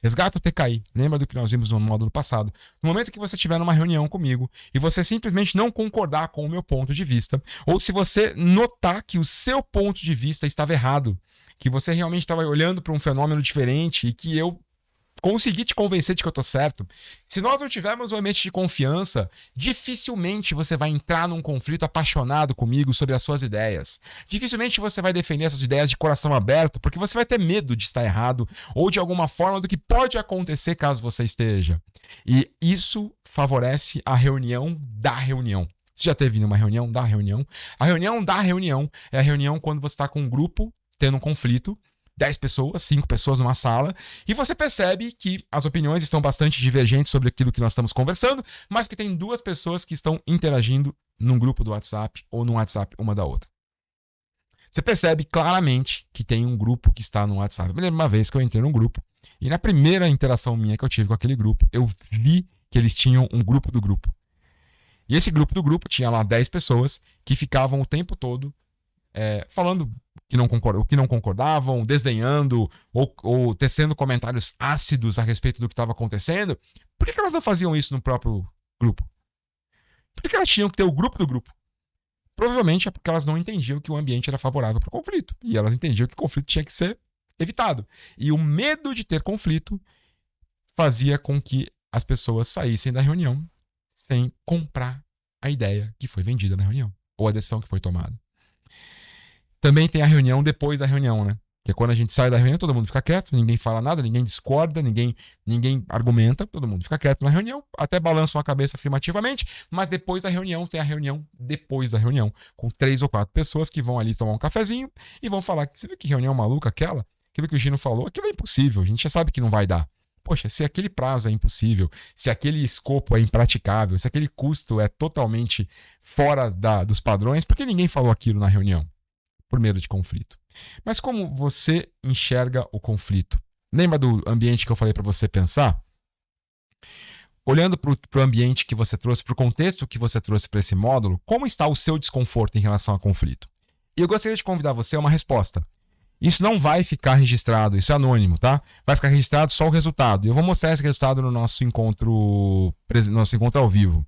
resgata o TKI, lembra do que nós vimos no módulo passado, no momento que você estiver numa reunião comigo e você simplesmente não concordar com o meu ponto de vista, ou se você notar que o seu ponto de vista estava errado, que você realmente estava olhando para um fenômeno diferente e que eu conseguir te convencer de que eu tô certo. Se nós não tivermos um ambiente de confiança, dificilmente você vai entrar num conflito apaixonado comigo sobre as suas ideias. Dificilmente você vai defender essas ideias de coração aberto, porque você vai ter medo de estar errado ou de alguma forma do que pode acontecer caso você esteja. E isso favorece a reunião da reunião. Você já teve uma reunião da reunião? A reunião da reunião é a reunião quando você está com um grupo tendo um conflito, 10 pessoas, 5 pessoas numa sala, e você percebe que as opiniões estão bastante divergentes sobre aquilo que nós estamos conversando, mas que tem 2 pessoas que estão interagindo num grupo do WhatsApp ou no WhatsApp uma da outra. Você percebe claramente que tem um grupo que está no WhatsApp. Eu me lembro uma vez que eu entrei num grupo, e na primeira interação minha que eu tive com aquele grupo, eu vi que eles tinham um grupo do grupo. E esse grupo do grupo tinha lá 10 pessoas que ficavam o tempo todo falando o que não concordavam, desdenhando ou tecendo comentários ácidos a respeito do que estava acontecendo. Por que elas não faziam isso no próprio grupo? Por que elas tinham que ter o grupo do grupo? Provavelmente é porque elas não entendiam que o ambiente era favorável para o conflito. E elas entendiam que o conflito tinha que ser evitado. E o medo de ter conflito fazia com que as pessoas saíssem da reunião sem comprar a ideia que foi vendida na reunião, ou a decisão que foi tomada. Também tem a reunião depois da reunião, né? Que é quando a gente sai da reunião, todo mundo fica quieto, ninguém fala nada, ninguém discorda, ninguém argumenta, todo mundo fica quieto na reunião, até balançam a cabeça afirmativamente, mas depois da reunião tem a reunião depois da reunião, com 3 ou 4 pessoas que vão ali tomar um cafezinho e vão falar, você viu que reunião maluca aquela? Aquilo que o Gino falou, aquilo é impossível, a gente já sabe que não vai dar. Poxa, se aquele prazo é impossível, se aquele escopo é impraticável, se aquele custo é totalmente fora dos padrões, por que ninguém falou aquilo na reunião? Por medo de conflito. Mas como você enxerga o conflito? Lembra do ambiente que eu falei para você pensar? Olhando para o ambiente que você trouxe, para o contexto que você trouxe para esse módulo, como está o seu desconforto em relação ao conflito? E eu gostaria de convidar você a uma resposta. Isso não vai ficar registrado, isso é anônimo, tá? Vai ficar registrado só o resultado. E eu vou mostrar esse resultado no nosso encontro ao vivo.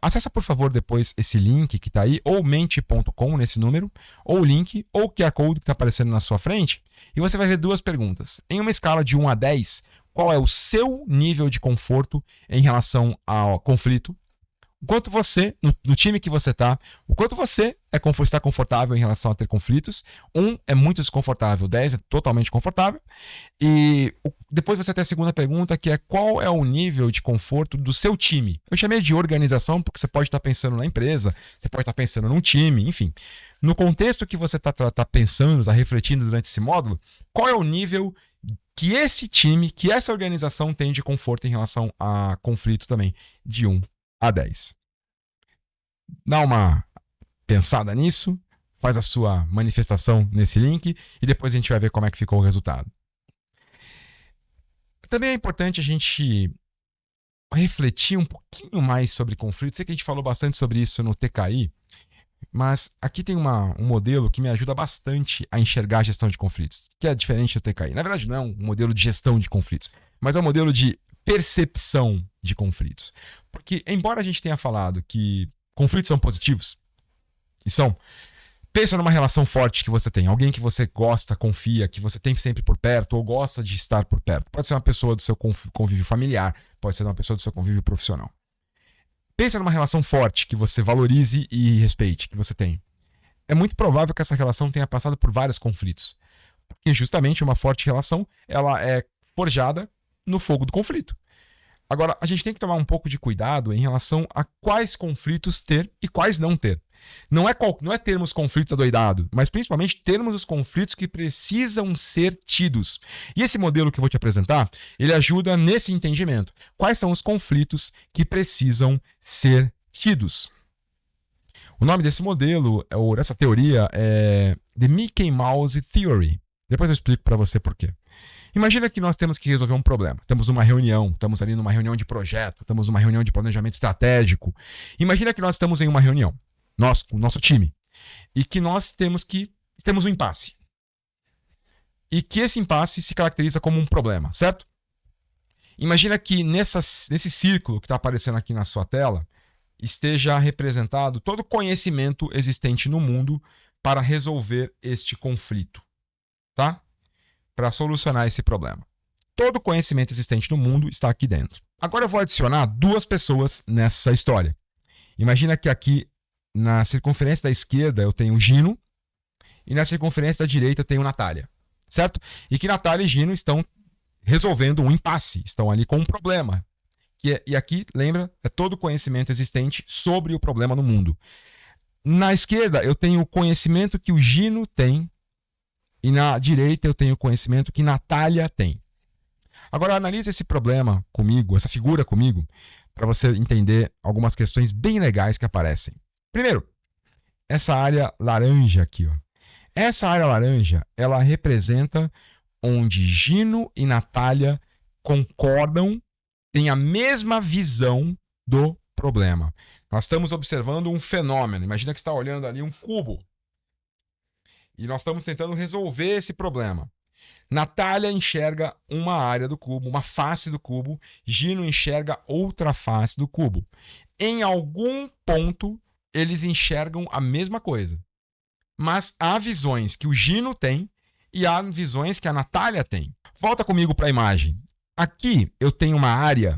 Acessa, por favor, depois esse link que está aí, ou mente.com nesse número, ou o link, ou o QR Code que está aparecendo na sua frente, e você vai ver 2 perguntas. Em uma escala de 1 a 10, qual é o seu nível de conforto em relação ao conflito? O quanto você, no time que você está, o quanto você está confortável em relação a ter conflitos. 1 é muito desconfortável, 10 é totalmente confortável. E depois você tem a segunda pergunta, que é qual é o nível de conforto do seu time? Eu chamei de organização porque você pode estar pensando na empresa, você pode estar pensando num time, enfim. No contexto que você está pensando, está refletindo durante esse módulo, qual é o nível que esse time, que essa organização tem de conforto em relação a conflito também, de 1 a 10. Dá uma pensada nisso, faz a sua manifestação nesse link e depois a gente vai ver como é que ficou o resultado. Também é importante a gente refletir um pouquinho mais sobre conflito. Sei que a gente falou bastante sobre isso no TKI, mas aqui tem um modelo que me ajuda bastante a enxergar a gestão de conflitos, que é diferente do TKI. Na verdade, não é um modelo de gestão de conflitos, mas é um modelo de percepção de conflitos. Porque, embora a gente tenha falado que conflitos são positivos, e são, pensa numa relação forte que você tem, alguém que você gosta, confia, que você tem sempre por perto ou gosta de estar por perto. Pode ser uma pessoa do seu convívio familiar, pode ser uma pessoa do seu convívio profissional. Pensa numa relação forte que você valorize e respeite, que você tem. É muito provável que essa relação tenha passado por vários conflitos. Porque justamente uma forte relação, ela é forjada no fogo do conflito. Agora, a gente tem que tomar um pouco de cuidado em relação a quais conflitos ter e quais não ter. Não é termos conflitos adoidados, mas principalmente termos os conflitos que precisam ser tidos. E esse modelo que eu vou te apresentar, ele ajuda nesse entendimento. Quais são os conflitos que precisam ser tidos? O nome desse modelo, ou dessa teoria, é The Mickey Mouse Theory. Depois eu explico para você por quê. Imagina que nós temos que resolver um problema. Estamos numa reunião, estamos ali numa reunião de projeto, estamos numa reunião de planejamento estratégico. Imagina que nós estamos em uma reunião, o nosso time, e que nós temos um impasse. E que esse impasse se caracteriza como um problema, certo? Imagina que nesse círculo que está aparecendo aqui na sua tela, esteja representado todo o conhecimento existente no mundo para resolver este conflito, tá? Para solucionar esse problema. Todo conhecimento existente no mundo está aqui dentro. Agora eu vou adicionar duas pessoas nessa história. Imagina que aqui na circunferência da esquerda eu tenho Gino e na circunferência da direita eu tenho Natália, certo? E que Natália e Gino estão resolvendo um impasse, estão ali com um problema. E aqui, lembra, é todo o conhecimento existente sobre o problema no mundo. Na esquerda eu tenho o conhecimento que o Gino tem e na direita eu tenho o conhecimento que Natália tem. Agora analise esse problema comigo, essa figura comigo, para você entender algumas questões bem legais que aparecem. Primeiro, essa área laranja aqui, ó. Essa área laranja, ela representa onde Gino e Natália concordam, têm a mesma visão do problema. Nós estamos observando um fenômeno. Imagina que você está olhando ali um cubo. E nós estamos tentando resolver esse problema. Natália enxerga uma área do cubo, uma face do cubo. Gino enxerga outra face do cubo. Em algum ponto, eles enxergam a mesma coisa. Mas há visões que o Gino tem e há visões que a Natália tem. Volta comigo para a imagem. Aqui eu tenho uma área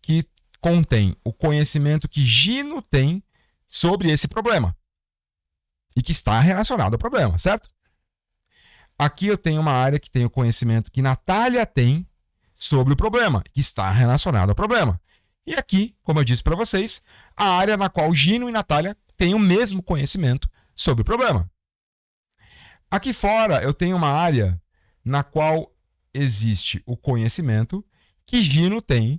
que contém o conhecimento que Gino tem sobre esse problema. E que está relacionado ao problema, certo? Aqui eu tenho uma área que tem o conhecimento que Natália tem sobre o problema, que está relacionado ao problema. E aqui, como eu disse para vocês, a área na qual Gino e Natália têm o mesmo conhecimento sobre o problema. Aqui fora eu tenho uma área na qual existe o conhecimento que Gino tem,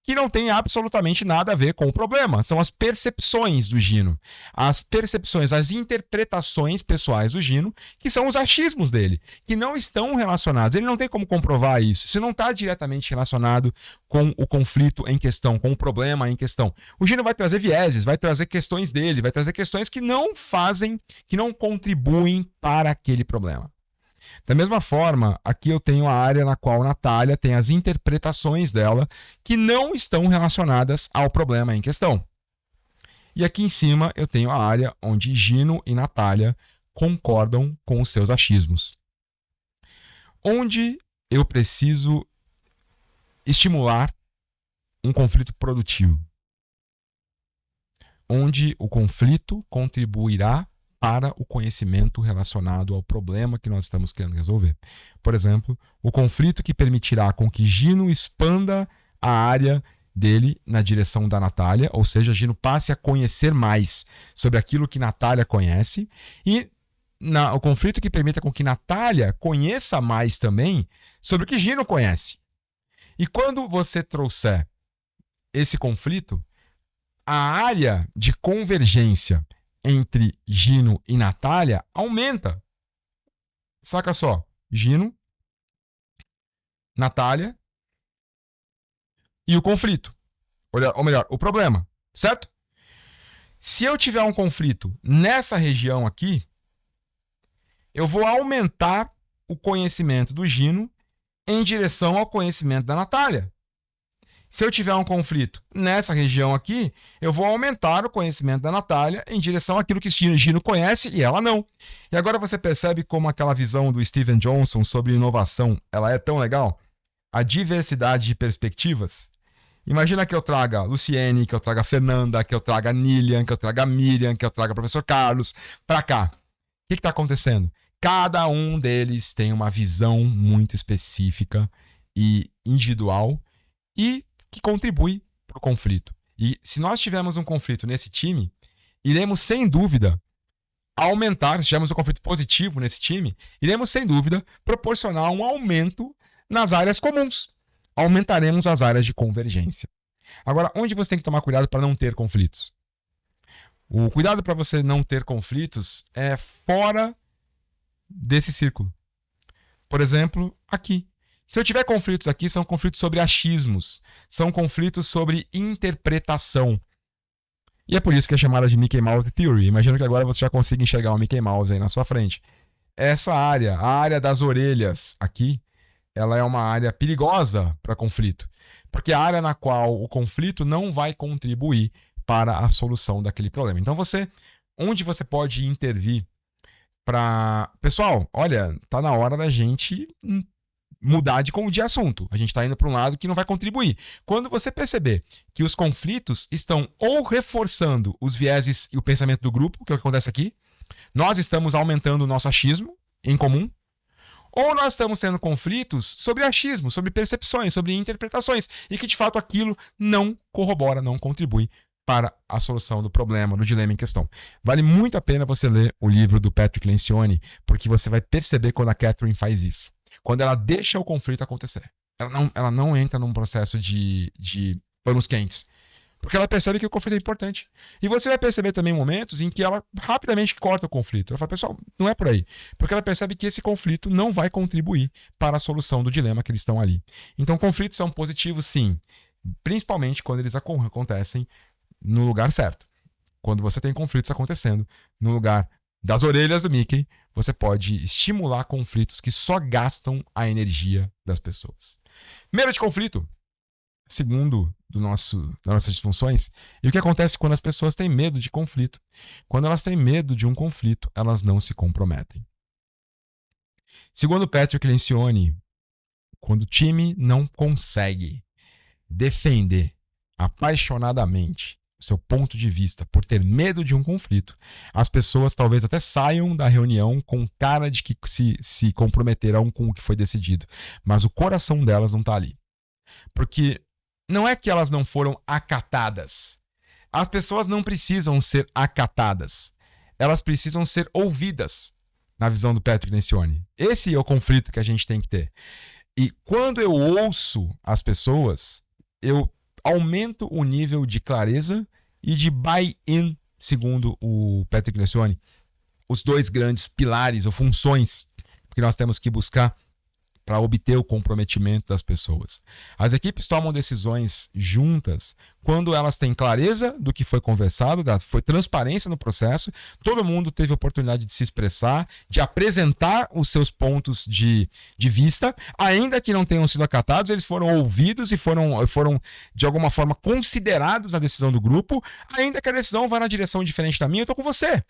que não tem absolutamente nada a ver com o problema. São as percepções do Gino. As percepções, as interpretações pessoais do Gino, que são os achismos dele, que não estão relacionados. Ele não tem como comprovar isso. Isso não está diretamente relacionado com o conflito em questão, com o problema em questão. O Gino vai trazer vieses, vai trazer questões dele, vai trazer questões que não fazem, que não contribuem para aquele problema. Da mesma forma, aqui eu tenho a área na qual Natália tem as interpretações dela que não estão relacionadas ao problema em questão. E aqui em cima eu tenho a área onde Gino e Natália concordam com os seus achismos. Onde eu preciso estimular um conflito produtivo. Onde o conflito contribuirá para o conhecimento relacionado ao problema que nós estamos querendo resolver. Por exemplo, o conflito que permitirá com que Gino expanda a área dele na direção da Natália, ou seja, Gino passe a conhecer mais sobre aquilo que Natália conhece, e o conflito que permita com que Natália conheça mais também sobre o que Gino conhece. E quando você trouxer esse conflito, a área de convergência entre Gino e Natália aumenta. Saca só. Gino, Natália e o conflito. Ou melhor, o problema. Certo? Se eu tiver um conflito nessa região aqui, eu vou aumentar o conhecimento do Gino em direção ao conhecimento da Natália. Se eu tiver um conflito nessa região aqui, eu vou aumentar o conhecimento da Natália em direção àquilo que Gino conhece e ela não. E agora você percebe como aquela visão do Steven Johnson sobre inovação, ela é tão legal? A diversidade de perspectivas. Imagina que eu traga Luciene, que eu traga Fernanda, que eu traga Nilian, que eu traga Miriam, que eu traga o professor Carlos para cá. O que está acontecendo? Cada um deles tem uma visão muito específica e individual e que contribui para o conflito. E se nós tivermos um conflito nesse time, iremos sem dúvida aumentar, se tivermos um conflito positivo nesse time, iremos sem dúvida proporcionar um aumento nas áreas comuns. Aumentaremos as áreas de convergência. Agora, onde você tem que tomar cuidado para não ter conflitos? O cuidado para você não ter conflitos é fora desse círculo. Por exemplo, aqui. Se eu tiver conflitos aqui, são conflitos sobre achismos, são conflitos sobre interpretação. E é por isso que é chamada de Mickey Mouse Theory. Imagino que agora você já consiga enxergar o Mickey Mouse aí na sua frente. Essa área, a área das orelhas aqui, ela é uma área perigosa para conflito, porque é a área na qual o conflito não vai contribuir para a solução daquele problema. Então onde você pode intervir para... Pessoal, olha, tá na hora da gente mudar de assunto. A gente está indo para um lado que não vai contribuir. Quando você perceber que os conflitos estão ou reforçando os vieses e o pensamento do grupo, que é o que acontece aqui, nós estamos aumentando o nosso achismo em comum, ou nós estamos tendo conflitos sobre achismo, sobre percepções, sobre interpretações, e que de fato aquilo não corrobora, não contribui para a solução do problema, do dilema em questão. Vale muito a pena você ler o livro do Patrick Lencioni, porque você vai perceber quando a Catherine faz isso. Quando ela deixa o conflito acontecer. Ela não entra num processo de panos quentes. Porque ela percebe que o conflito é importante. E você vai perceber também momentos em que ela rapidamente corta o conflito. Ela fala, pessoal, não é por aí. Porque ela percebe que esse conflito não vai contribuir para a solução do dilema que eles estão ali. Então, conflitos são positivos, sim. Principalmente quando eles acontecem no lugar certo. Quando você tem conflitos acontecendo no lugar das orelhas do Mickey, você pode estimular conflitos que só gastam a energia das pessoas. Medo de conflito. Segundo das nossas disfunções, e o que acontece quando as pessoas têm medo de conflito? Quando elas têm medo de um conflito, elas não se comprometem. Segundo Patrick Lencioni, quando o time não consegue defender apaixonadamente o seu ponto de vista por ter medo de um conflito, as pessoas talvez até saiam da reunião com cara de que se comprometerão com o que foi decidido, mas o coração delas não está ali. Porque não é que elas não foram acatadas. As pessoas não precisam ser acatadas. Elas precisam ser ouvidas, na visão do Patrick Lencioni. Esse é o conflito que a gente tem que ter. E quando eu ouço as pessoas, eu aumento o nível de clareza e de buy-in, segundo o Patrick Lencioni. Os dois grandes pilares ou funções que nós temos que buscar para obter o comprometimento das pessoas. As equipes tomam decisões juntas quando elas têm clareza do que foi conversado, foi transparência no processo, todo mundo teve a oportunidade de se expressar, de apresentar os seus pontos de vista, ainda que não tenham sido acatados, eles foram ouvidos e foram de alguma forma considerados na decisão do grupo, ainda que a decisão vá na direção diferente da minha, eu estou com você.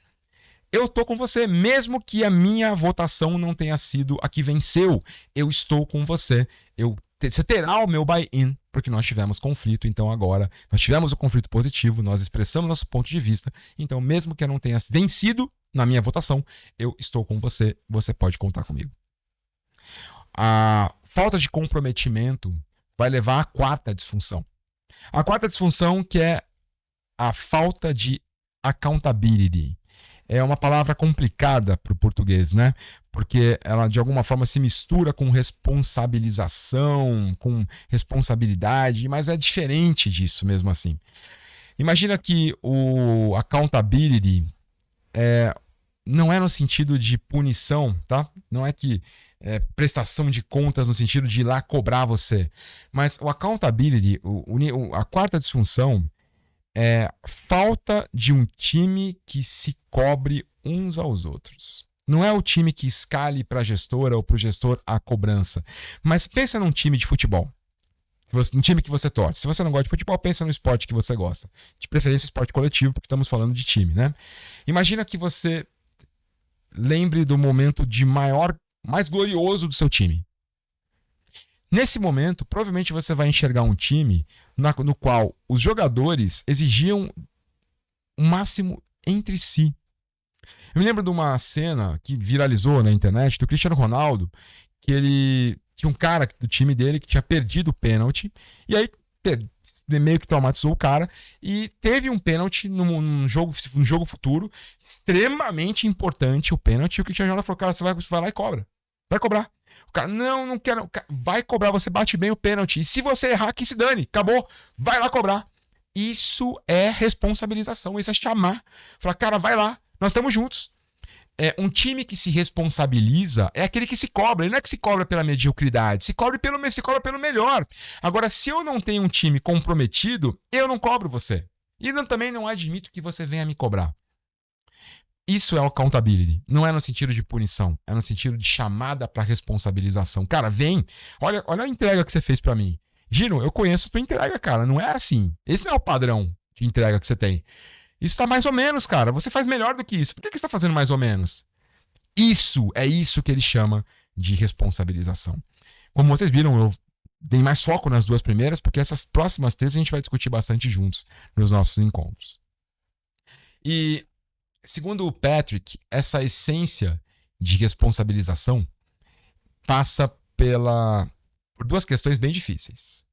Eu estou com você, mesmo que a minha votação não tenha sido a que venceu. Eu estou com você. Você terá o meu buy-in, porque nós tivemos conflito. Então agora, nós tivemos o conflito positivo, nós expressamos nosso ponto de vista. Então, mesmo que eu não tenha vencido na minha votação, eu estou com você. Você pode contar comigo. A falta de comprometimento vai levar à quarta disfunção. A quarta disfunção, que é a falta de accountability. É uma palavra complicada para o português, né? Porque ela de alguma forma se mistura com responsabilização, com responsabilidade, mas é diferente disso mesmo assim. Imagina que o accountability não é no sentido de punição, tá? Não é que prestação de contas no sentido de ir lá cobrar você. Mas o accountability, a quarta disfunção, é falta de um time que se cobre uns aos outros. Não é o time que escale para a gestora ou para o gestor a cobrança. Mas pensa num time de futebol. Um time que você torce. Se você não gosta de futebol, pensa no esporte que você gosta. De preferência, esporte coletivo, porque estamos falando de time, né? Imagina que você lembre do momento mais glorioso do seu time. Nesse momento, provavelmente você vai enxergar um time no qual os jogadores exigiam o máximo entre si. Eu me lembro de uma cena que viralizou na internet do Cristiano Ronaldo, que ele tinha um cara do time dele que tinha perdido o pênalti, e aí meio que traumatizou o cara, e teve um pênalti num jogo futuro, extremamente importante o pênalti, e o Cristiano Ronaldo falou, cara, você vai lá e cobra. Vai cobrar. O cara, não quero. Vai cobrar, você bate bem o pênalti. E se você errar, que se dane. Acabou. Vai lá cobrar. Isso é responsabilização. Isso é chamar. Falar, cara, vai lá. Nós estamos juntos. Um time que se responsabiliza é aquele que se cobra. Ele não é que se cobra pela mediocridade. Se cobra pelo melhor. Agora, se eu não tenho um time comprometido, eu não cobro você. E também não admito que você venha me cobrar. Isso é o accountability. Não é no sentido de punição. É no sentido de chamada para responsabilização. Cara, vem. Olha a entrega que você fez para mim. Gino, eu conheço a tua entrega, cara. Não é assim. Esse não é o padrão de entrega que você tem. Isso tá mais ou menos, cara. Você faz melhor do que isso. Por que você tá fazendo mais ou menos? Isso que ele chama de responsabilização. Como vocês viram, eu dei mais foco nas duas primeiras, porque essas próximas três a gente vai discutir bastante juntos nos nossos encontros. E, segundo o Patrick, essa essência de responsabilização passa por duas questões bem difíceis.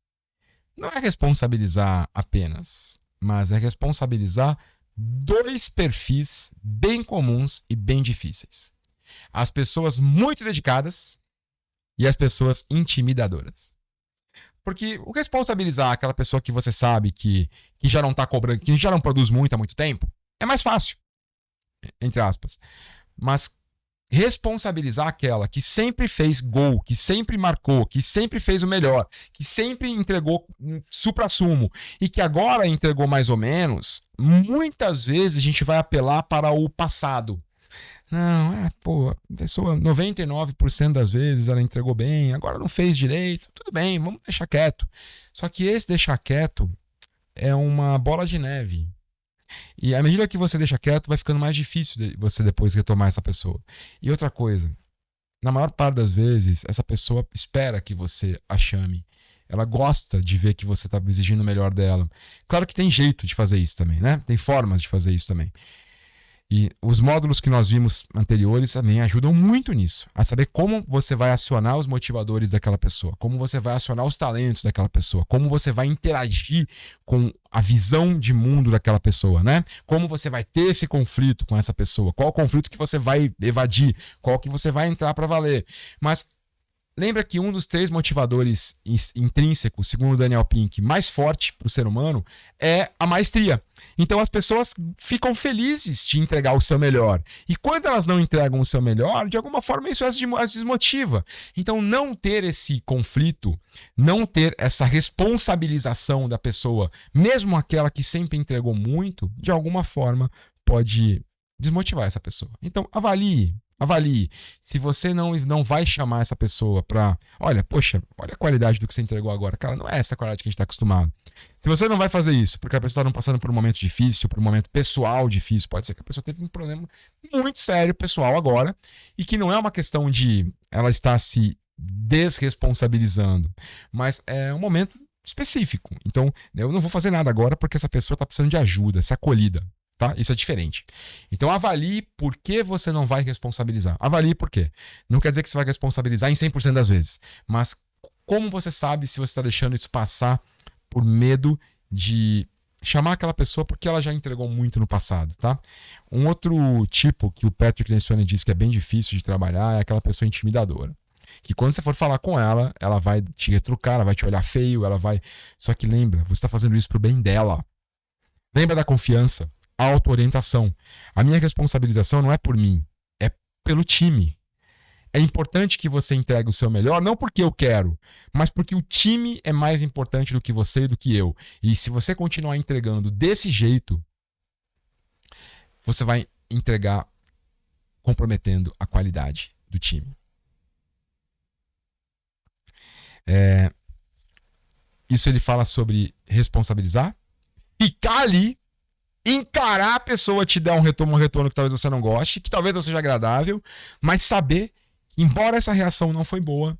Não é responsabilizar apenas, mas é responsabilizar dois perfis bem comuns e bem difíceis. As pessoas muito dedicadas e as pessoas intimidadoras. Porque o responsabilizar aquela pessoa que você sabe que já não tá cobrando, que já não produz muito há muito tempo, é mais fácil, entre aspas. Mas responsabilizar aquela que sempre fez gol, que sempre marcou, que sempre fez o melhor, que sempre entregou supra-sumo e que agora entregou mais ou menos, muitas vezes a gente vai apelar para o passado. Não, a pessoa 99% das vezes ela entregou bem, agora não fez direito, tudo bem, vamos deixar quieto. Só que esse deixar quieto é uma bola de neve. E à medida que você deixa quieto, vai ficando mais difícil de você depois retomar essa pessoa. E outra coisa, na maior parte das vezes, essa pessoa espera que você a chame. Ela gosta de ver que você está exigindo o melhor dela. Claro que tem jeito de fazer isso também, né? Tem formas de fazer isso também. E os módulos que nós vimos anteriores também ajudam muito nisso. A saber como você vai acionar os motivadores daquela pessoa, como você vai acionar os talentos daquela pessoa, como você vai interagir com a visão de mundo daquela pessoa, né? Como você vai ter esse conflito com essa pessoa, qual o conflito que você vai evadir, qual que você vai entrar para valer. Mas lembra que um dos três motivadores intrínsecos, segundo Daniel Pink, mais forte para o ser humano é a maestria. Então as pessoas ficam felizes de entregar o seu melhor. E quando elas não entregam o seu melhor, de alguma forma isso as desmotiva. Então não ter esse conflito, não ter essa responsabilização da pessoa, mesmo aquela que sempre entregou muito, de alguma forma pode desmotivar essa pessoa. Então avalie. Se você não vai chamar essa pessoa pra... Olha a qualidade do que você entregou agora. Cara, não é essa qualidade que a gente tá acostumado. Se você não vai fazer isso, porque a pessoa tá passando por um momento difícil, por um momento pessoal difícil, pode ser que a pessoa teve um problema muito sério pessoal agora, e que não é uma questão de ela estar se desresponsabilizando, mas é um momento específico. Então, eu não vou fazer nada agora porque essa pessoa tá precisando de ajuda, ser acolhida. Tá? Isso é diferente. Então avalie por que você não vai responsabilizar. Avalie por quê. Não quer dizer que você vai responsabilizar em 100% das vezes. Mas como você sabe se você está deixando isso passar por medo de chamar aquela pessoa porque ela já entregou muito no passado, tá? Um outro tipo que o Patrick Lencioni diz que é bem difícil de trabalhar é aquela pessoa intimidadora. Que quando você for falar com ela, ela vai te retrucar, ela vai te olhar feio, ela vai... Só que lembra, você está fazendo isso pro bem dela. Lembra da confiança. Auto-orientação. A minha responsabilização não é por mim, é pelo time. É importante que você entregue o seu melhor, não porque eu quero, mas porque o time é mais importante do que você e do que eu. E se você continuar entregando desse jeito, você vai entregar comprometendo a qualidade do time. Isso ele fala sobre responsabilizar, ficar ali, encarar a pessoa te dar um retorno que talvez você não goste, que talvez não seja agradável, mas saber que, embora essa reação não foi boa,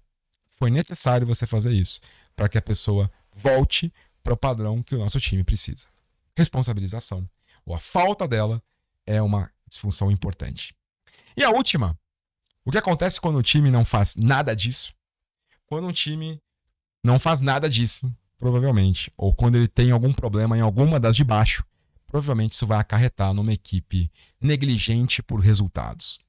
foi necessário você fazer isso para que a pessoa volte para o padrão que o nosso time precisa. Responsabilização, ou a falta dela, é uma disfunção importante. E a última, o que acontece quando o time não faz nada disso? Quando um time não faz nada disso, provavelmente, ou quando ele tem algum problema em alguma das de baixo, provavelmente isso vai acarretar numa equipe negligente por resultados.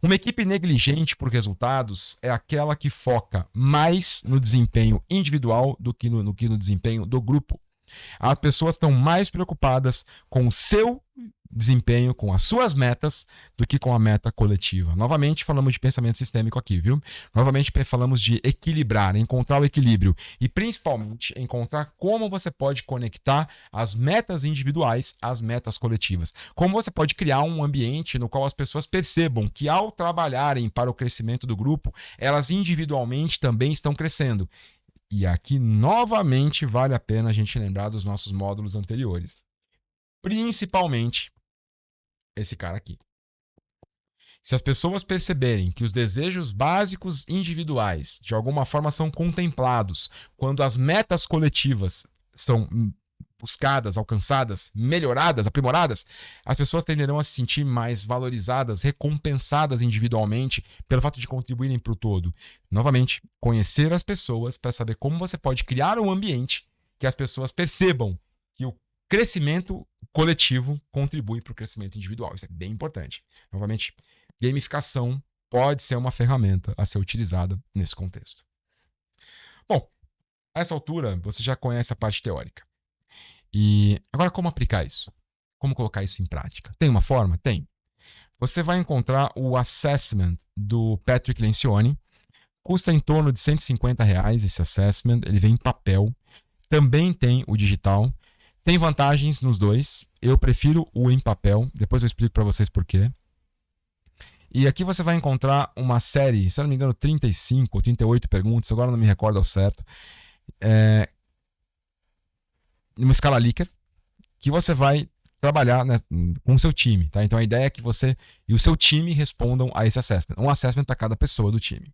Uma equipe negligente por resultados é aquela que foca mais no desempenho individual do que no desempenho do grupo. As pessoas estão mais preocupadas com o seu desempenho, com as suas metas, do que com a meta coletiva. Novamente, falamos de pensamento sistêmico aqui, viu? Novamente, falamos de equilibrar, encontrar o equilíbrio e, principalmente, encontrar como você pode conectar as metas individuais às metas coletivas. Como você pode criar um ambiente no qual as pessoas percebam que, ao trabalharem para o crescimento do grupo, elas individualmente também estão crescendo. E aqui, novamente, vale a pena a gente lembrar dos nossos módulos anteriores. Principalmente esse cara aqui. Se as pessoas perceberem que os desejos básicos individuais de alguma forma são contemplados quando as metas coletivas são buscadas, alcançadas, melhoradas, aprimoradas, as pessoas tenderão a se sentir mais valorizadas, recompensadas individualmente pelo fato de contribuírem para o todo. Novamente, conhecer as pessoas para saber como você pode criar um ambiente que as pessoas percebam que o crescimento coletivo contribui para o crescimento individual. Isso é bem importante. Novamente, gamificação pode ser uma ferramenta a ser utilizada nesse contexto. Bom, a essa altura você já conhece a parte teórica. E agora como aplicar isso? Como colocar isso em prática? Tem uma forma? Tem. Você vai encontrar o assessment do Patrick Lencioni. Custa em torno de R$150 esse assessment. Ele vem em papel. Também tem o digital. Tem vantagens nos dois. Eu prefiro o em papel. Depois eu explico para vocês por quê. E aqui você vai encontrar uma série, se eu não me engano, 35 ou 38 perguntas. Agora não me recordo ao certo. Uma escala Likert, que você vai trabalhar, né, com o seu time. Tá? Então a ideia é que você e o seu time respondam a esse assessment. Um assessment para cada pessoa do time.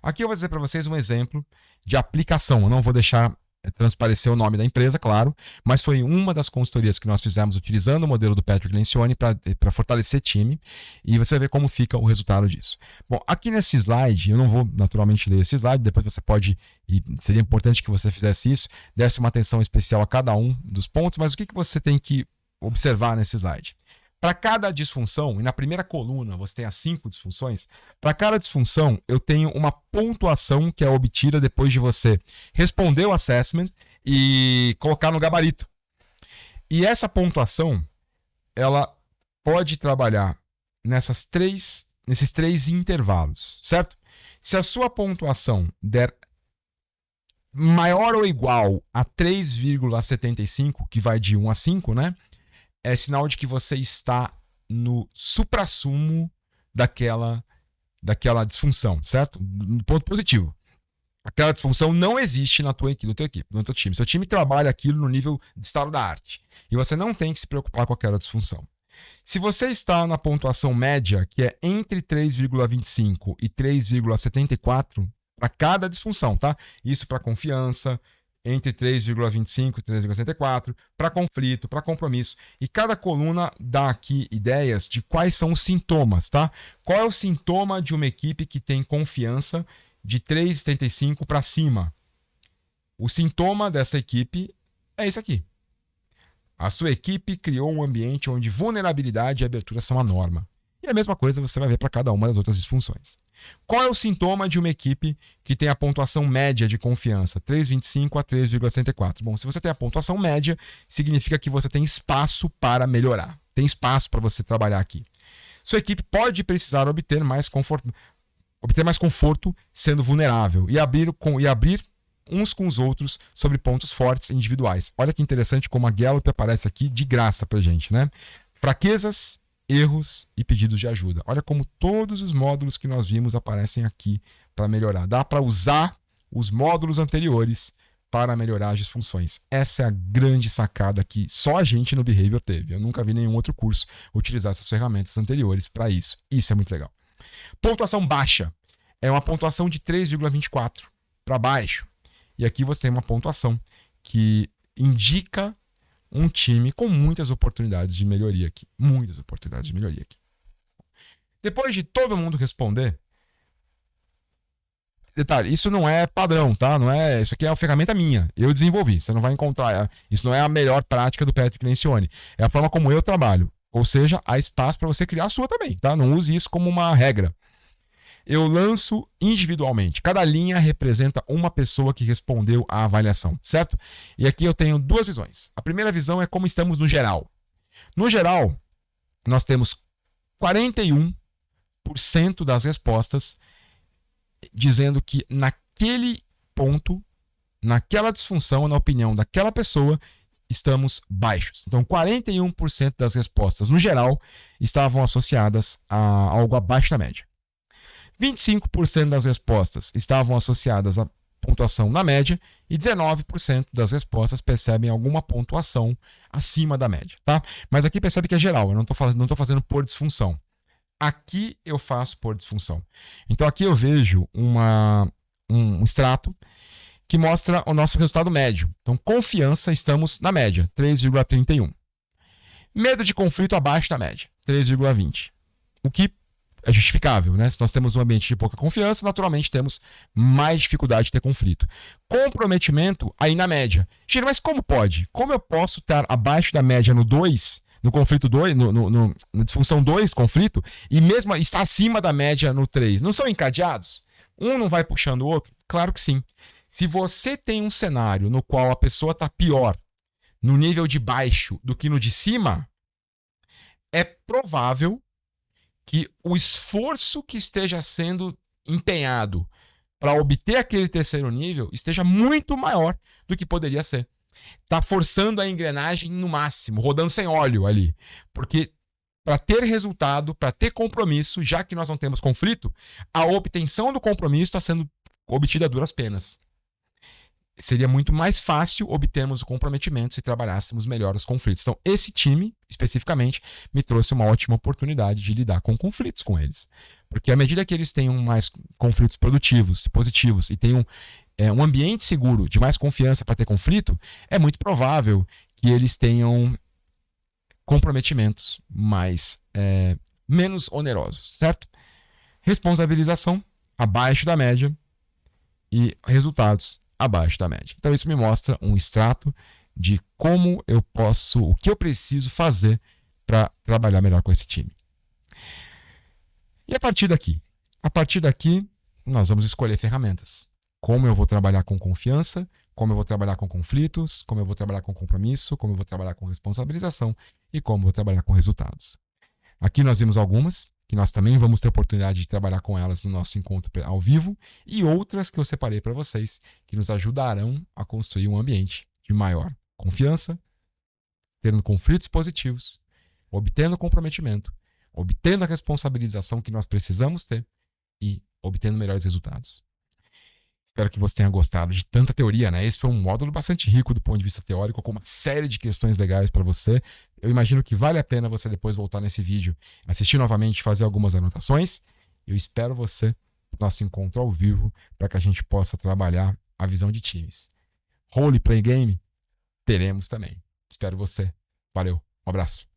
Aqui eu vou dizer para vocês um exemplo de aplicação. Eu não vou deixar transparecer o nome da empresa, claro, mas foi uma das consultorias que nós fizemos utilizando o modelo do Patrick Lencioni para fortalecer time, e você vai ver como fica o resultado disso. Bom, aqui nesse slide, eu não vou naturalmente ler esse slide, depois você pode, e seria importante que você fizesse isso, desse uma atenção especial a cada um dos pontos, mas o que você tem que observar nesse slide? Para cada disfunção, e na primeira coluna você tem as 5 disfunções, para cada disfunção eu tenho uma pontuação que é obtida depois de você responder o assessment e colocar no gabarito. E essa pontuação, ela pode trabalhar nesses três intervalos, certo? Se a sua pontuação der maior ou igual a 3,75, que vai de 1 a 5, né? É sinal de que você está no suprassumo daquela disfunção, certo? No ponto positivo. Aquela disfunção não existe na tua equipe, no teu time. Seu time trabalha aquilo no nível de estado da arte. E você não tem que se preocupar com aquela disfunção. Se você está na pontuação média, que é entre 3,25 e 3,74 para cada disfunção, tá? Isso para confiança, entre 3,25 e 3,64, para conflito, para compromisso. E cada coluna dá aqui ideias de quais são os sintomas, tá? Qual é o sintoma de uma equipe que tem confiança de 3,75 para cima? O sintoma dessa equipe é esse aqui. A sua equipe criou um ambiente onde vulnerabilidade e abertura são a norma. E a mesma coisa você vai ver para cada uma das outras disfunções. Qual é o sintoma de uma equipe que tem a pontuação média de confiança? 3,25 a 3,64. Bom, se você tem a pontuação média, significa que você tem espaço para melhorar. Tem espaço para você trabalhar aqui. Sua equipe pode precisar obter mais conforto sendo vulnerável e abrir uns com os outros sobre pontos fortes individuais. Olha que interessante como a Gallup aparece aqui de graça para gente, né? Fraquezas, erros e pedidos de ajuda. Olha como todos os módulos que nós vimos aparecem aqui para melhorar. Dá para usar os módulos anteriores para melhorar as disfunções. Essa é a grande sacada que só a gente no Behavior teve. Eu nunca vi nenhum outro curso utilizar essas ferramentas anteriores para isso. Isso é muito legal. Pontuação baixa é uma pontuação de 3,24 para baixo. E aqui você tem uma pontuação que indica um time com muitas oportunidades de melhoria aqui. Muitas oportunidades de melhoria aqui. Depois de todo mundo responder, detalhe, isso não é padrão, tá? Isso aqui é uma ferramenta minha. Eu desenvolvi. Você não vai encontrar. Isso não é a melhor prática do Patrick Lencioni. É a forma como eu trabalho. Ou seja, há espaço para você criar a sua também, tá? Não use isso como uma regra. Eu lanço individualmente. Cada linha representa uma pessoa que respondeu à avaliação, certo? E aqui eu tenho duas visões. A primeira visão é como estamos no geral. No geral, nós temos 41% das respostas dizendo que naquele ponto, naquela disfunção, na opinião daquela pessoa, estamos baixos. Então, 41% das respostas, no geral, estavam associadas a algo abaixo da média. 25% das respostas estavam associadas à pontuação na média e 19% das respostas percebem alguma pontuação acima da média, tá? Mas aqui percebe que é geral, eu não estou fazendo por disfunção. Aqui eu faço por disfunção. Então aqui eu vejo um extrato que mostra o nosso resultado médio. Então, confiança, estamos na média, 3,31. Medo de conflito abaixo da média, 3,20. O que é justificável, né? Se nós temos um ambiente de pouca confiança, naturalmente temos mais dificuldade de ter conflito. Comprometimento, aí na média. Giro, mas como pode? Como eu posso estar abaixo da média no 2, no conflito 2, no disfunção 2, conflito, e mesmo estar acima da média no 3? Não são encadeados? Um não vai puxando o outro? Claro que sim. Se você tem um cenário no qual a pessoa está pior no nível de baixo do que no de cima, é provável que o esforço que esteja sendo empenhado para obter aquele terceiro nível esteja muito maior do que poderia ser. Está forçando a engrenagem no máximo, rodando sem óleo ali. Porque para ter resultado, para ter compromisso, já que nós não temos conflito, a obtenção do compromisso está sendo obtida a duras penas. Seria muito mais fácil obtermos o comprometimento se trabalhássemos melhor os conflitos. Então, esse time, especificamente, me trouxe uma ótima oportunidade de lidar com conflitos com eles. Porque à medida que eles tenham mais conflitos produtivos, positivos, e tenham um ambiente seguro, de mais confiança para ter conflito, é muito provável que eles tenham comprometimentos menos onerosos, certo? Responsabilização abaixo da média e resultados abaixo da média. Então isso me mostra um extrato de como eu posso, o que eu preciso fazer para trabalhar melhor com esse time. E a partir daqui, nós vamos escolher ferramentas. Como eu vou trabalhar com confiança, como eu vou trabalhar com conflitos, como eu vou trabalhar com compromisso, como eu vou trabalhar com responsabilização e como eu vou trabalhar com resultados. Aqui nós vimos algumas, que nós também vamos ter oportunidade de trabalhar com elas no nosso encontro ao vivo, e outras que eu separei para vocês, que nos ajudarão a construir um ambiente de maior confiança, tendo conflitos positivos, obtendo comprometimento, obtendo a responsabilização que nós precisamos ter e obtendo melhores resultados. Espero que você tenha gostado de tanta teoria, né? Esse foi um módulo bastante rico do ponto de vista teórico, com uma série de questões legais para você. Eu imagino que vale a pena você depois voltar nesse vídeo, assistir novamente e fazer algumas anotações. Eu espero você no nosso encontro ao vivo para que a gente possa trabalhar a visão de times. Roleplay Game, teremos também. Espero você. Valeu, um abraço.